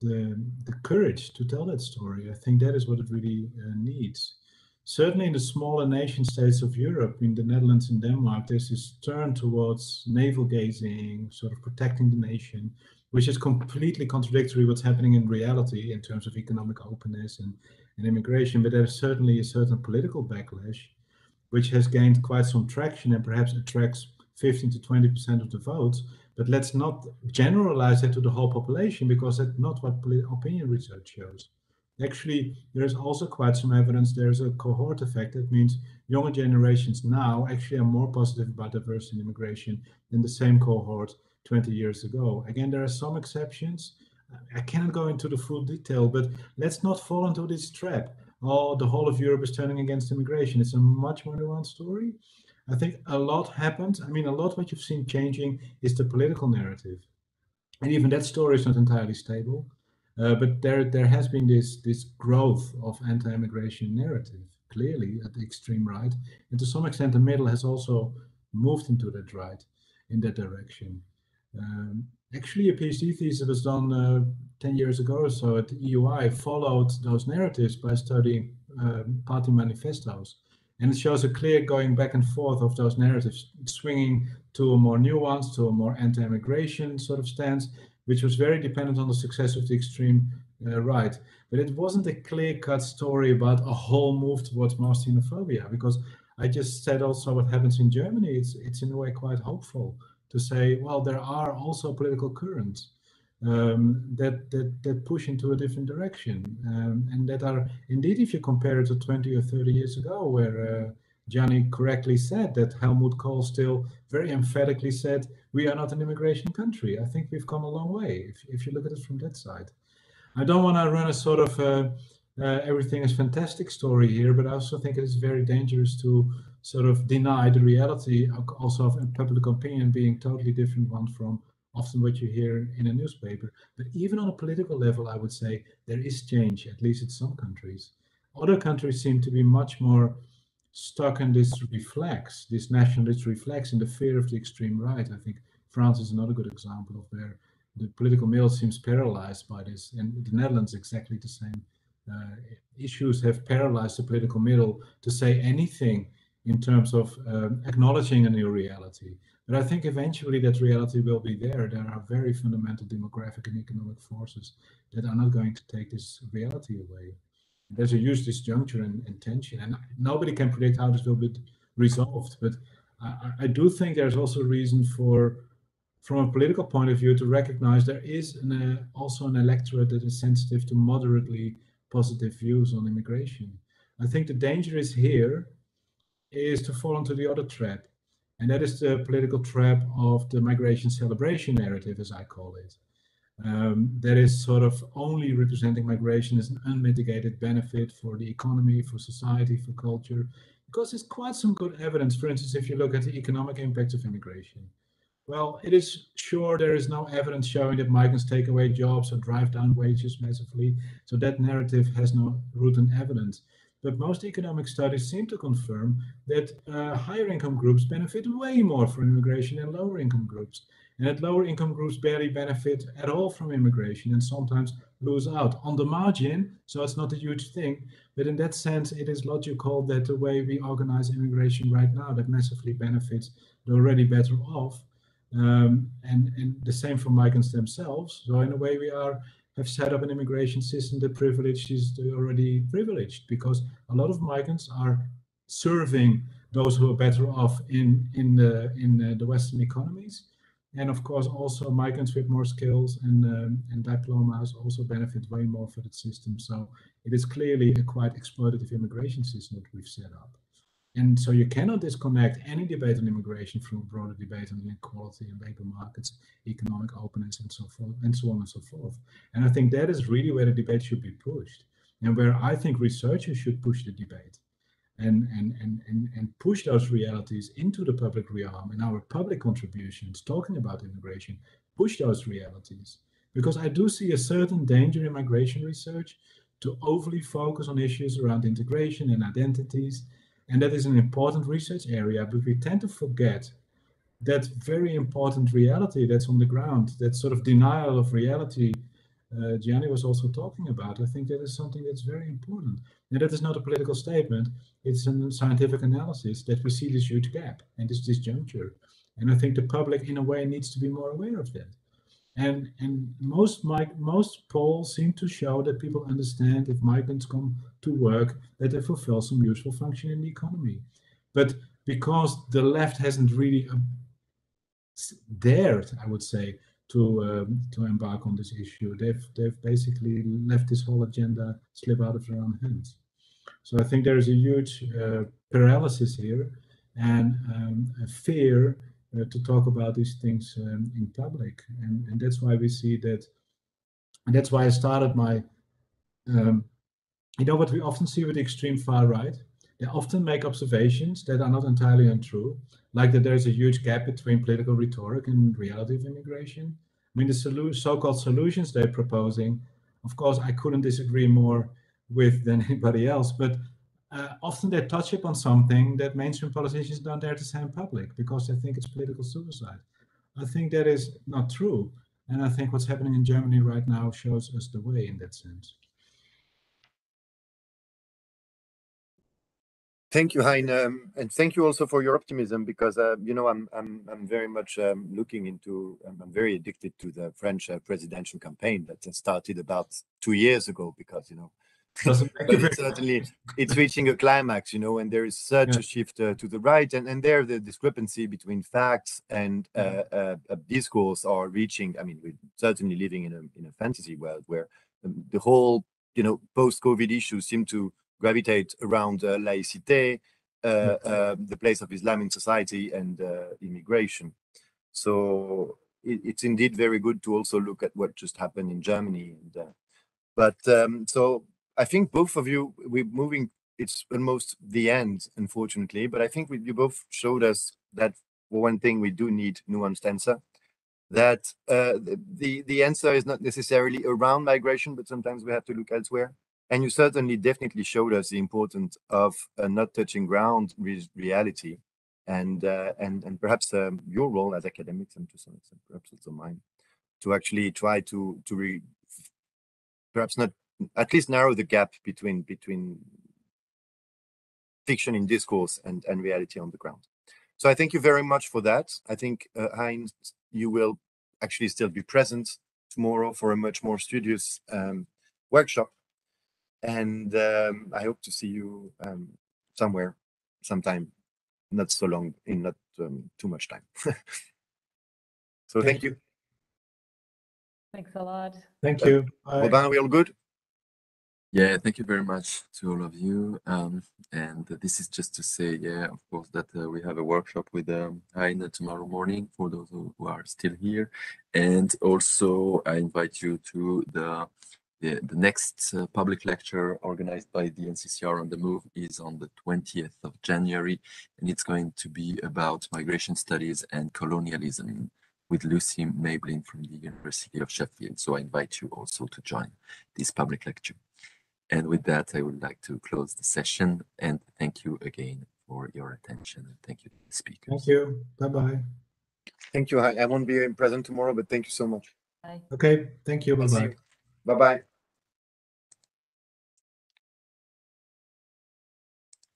the courage to tell that story. I think that is what it really needs. Certainly in the smaller nation states of Europe, in the Netherlands and Denmark, there's this turn towards navel gazing, sort of protecting the nation, which is completely contradictory what's happening in reality in terms of economic openness and immigration. But there's certainly a certain political backlash, which has gained quite some traction and perhaps attracts 15 to 20% of the votes. But let's not generalize that to the whole population, because that's not what opinion research shows. Actually, there's also quite some evidence there's a cohort effect. That means younger generations now actually are more positive about diversity and immigration than the same cohort 20 years ago. Again, there are some exceptions. I cannot go into the full detail, but let's not fall into this trap. Oh, the whole of Europe is turning against immigration. It's a much more nuanced story. I think a lot happened. I mean, a lot what you've seen changing is the political narrative. And even that story is not entirely stable. But there has been this growth of anti-immigration narrative, clearly at the extreme right. And to some extent, the middle has also moved into that in that direction. Actually, a PhD thesis was done 10 years ago or so at the EUI, followed those narratives by studying party manifestos. And it shows a clear going back and forth of those narratives, swinging to a more nuanced, to a more anti-immigration sort of stance, which was very dependent on the success of the extreme right. But it wasn't a clear-cut story about a whole move towards mass xenophobia, because I just said also what happens in Germany. It's in a way quite hopeful to say, well, there are also political currents that push into a different direction, and that are indeed, if you compare it to 20 or 30 years ago, where Gianni correctly said that Helmut Kohl still very emphatically said, we are not an immigration country. I think we've come a long way if you look at it from that side. I don't want to run a sort of everything is fantastic story here, but I also think it is very dangerous to sort of deny the reality also of public opinion being totally different one from often what you hear in a newspaper. But even on a political level, I would say there is change, at least in some countries. Other countries seem to be much more stuck in this reflex, this nationalist reflex, in the fear of the extreme right. I think France is another good example of where the political middle seems paralyzed by this, and the Netherlands exactly the same. Issues have paralyzed the political middle to say anything in terms of acknowledging a new reality. But I think eventually that reality will be there. There are very fundamental demographic and economic forces that are not going to take this reality away. There's a huge disjuncture and tension, and nobody can predict how this will be resolved. But I do think there's also reason for, from a political point of view, to recognize there is also an electorate that is sensitive to moderately positive views on immigration. I think the danger is to fall into the other trap, and that is the political trap of the migration celebration narrative, as I call it. That is sort of only representing migration as an unmitigated benefit for the economy, for society, for culture, because there's quite some good evidence. For instance, if you look at the economic impacts of immigration, well, it is sure there is no evidence showing that migrants take away jobs or drive down wages massively, so that narrative has no root in evidence. But most economic studies seem to confirm that higher income groups benefit way more from immigration than lower income groups, and that lower income groups barely benefit at all from immigration and sometimes lose out on the margin. So it's not a huge thing, but in that sense, it is logical that the way we organize immigration right now that massively benefits the already better off. And the same for migrants themselves. So in a way, we have set up an immigration system that privileges the already privileged, because a lot of migrants are serving those who are better off in the Western economies. And of course, also migrants with more skills and diplomas also benefit way more for that system. So it is clearly a quite exploitative immigration system that we've set up. And so you cannot disconnect any debate on immigration from a broader debate on inequality and labor markets, economic openness, and so forth, and so on and so forth. And I think that is really where the debate should be pushed, and where I think researchers should push the debate and push those realities into the public realm, and our public contributions talking about immigration, push those realities. Because I do see a certain danger in migration research to overly focus on issues around integration and identities. And that is an important research area, but we tend to forget that very important reality that's on the ground, that sort of denial of reality Gianni was also talking about. I think that is something that's very important. And that is not a political statement, it's a scientific analysis that we see this huge gap and this disjuncture. And I think the public, in a way, needs to be more aware of that. And most polls seem to show that people understand if migrants come to work, that they fulfill some useful function in the economy. But because the left hasn't really dared, I would say, to embark on this issue, they've basically let this whole agenda slip out of their own hands. So I think there is a huge paralysis here and a fear to talk about these things in public, and that's why we see that, and that's why I started my, you know, what we often see with the extreme far right, they often make observations that are not entirely untrue, like that there's a huge gap between political rhetoric and reality of immigration. I mean, the so-called solutions they're proposing, of course, I couldn't disagree more with than anybody else, but often they touch upon something that mainstream politicians don't dare to say in public because they think it's political suicide. I think that is not true. And I think what's happening in Germany right now shows us the way in that sense. Thank you, Hein, and thank you also for your optimism, because you know, I'm very much looking into. I'm very addicted to the French presidential campaign that started about 2 years ago, because you know, it's reaching a climax, you know, and there is such a shift to the right, and there the discrepancy between facts and discourse are reaching. I mean, we're certainly living in a fantasy world where the whole, you know, post-COVID issues seem to gravitate around laïcité, the place of Islam in society, and immigration. So it's indeed very good to also look at what just happened in Germany. And, so I think both of you, we're moving, it's almost the end, unfortunately, but I think you both showed us that for one thing, we do need nuanced answer. That the answer is not necessarily around migration, but sometimes we have to look elsewhere. And you certainly definitely showed us the importance of not touching ground with reality, and perhaps your role as academics, and to some extent perhaps also mine, to actually try to perhaps not, at least narrow the gap between fiction in discourse and reality on the ground. So I thank you very much for that. I think Hein, you will actually still be present tomorrow for a much more studious workshop. And I hope to see you somewhere, sometime, not so long, in not too much time. So thank you. Thanks a lot. Thank you. Robin, are we all good? Yeah, thank you very much to all of you. And this is just to say, yeah, of course, that we have a workshop with Hein tomorrow morning for those who are still here. And also I invite you to the next public lecture organized by the NCCR on the Move is on the 20th of January, and it's going to be about migration studies and colonialism with Lucy Mablin from the University of Sheffield. So I invite you also to join this public lecture. And with that, I would like to close the session, and thank you again for your attention. And thank you to the speakers. Thank you. Bye-bye. Thank you. I won't be present tomorrow, but thank you so much. Bye. Okay. Thank you. Bye-bye. Bye-bye.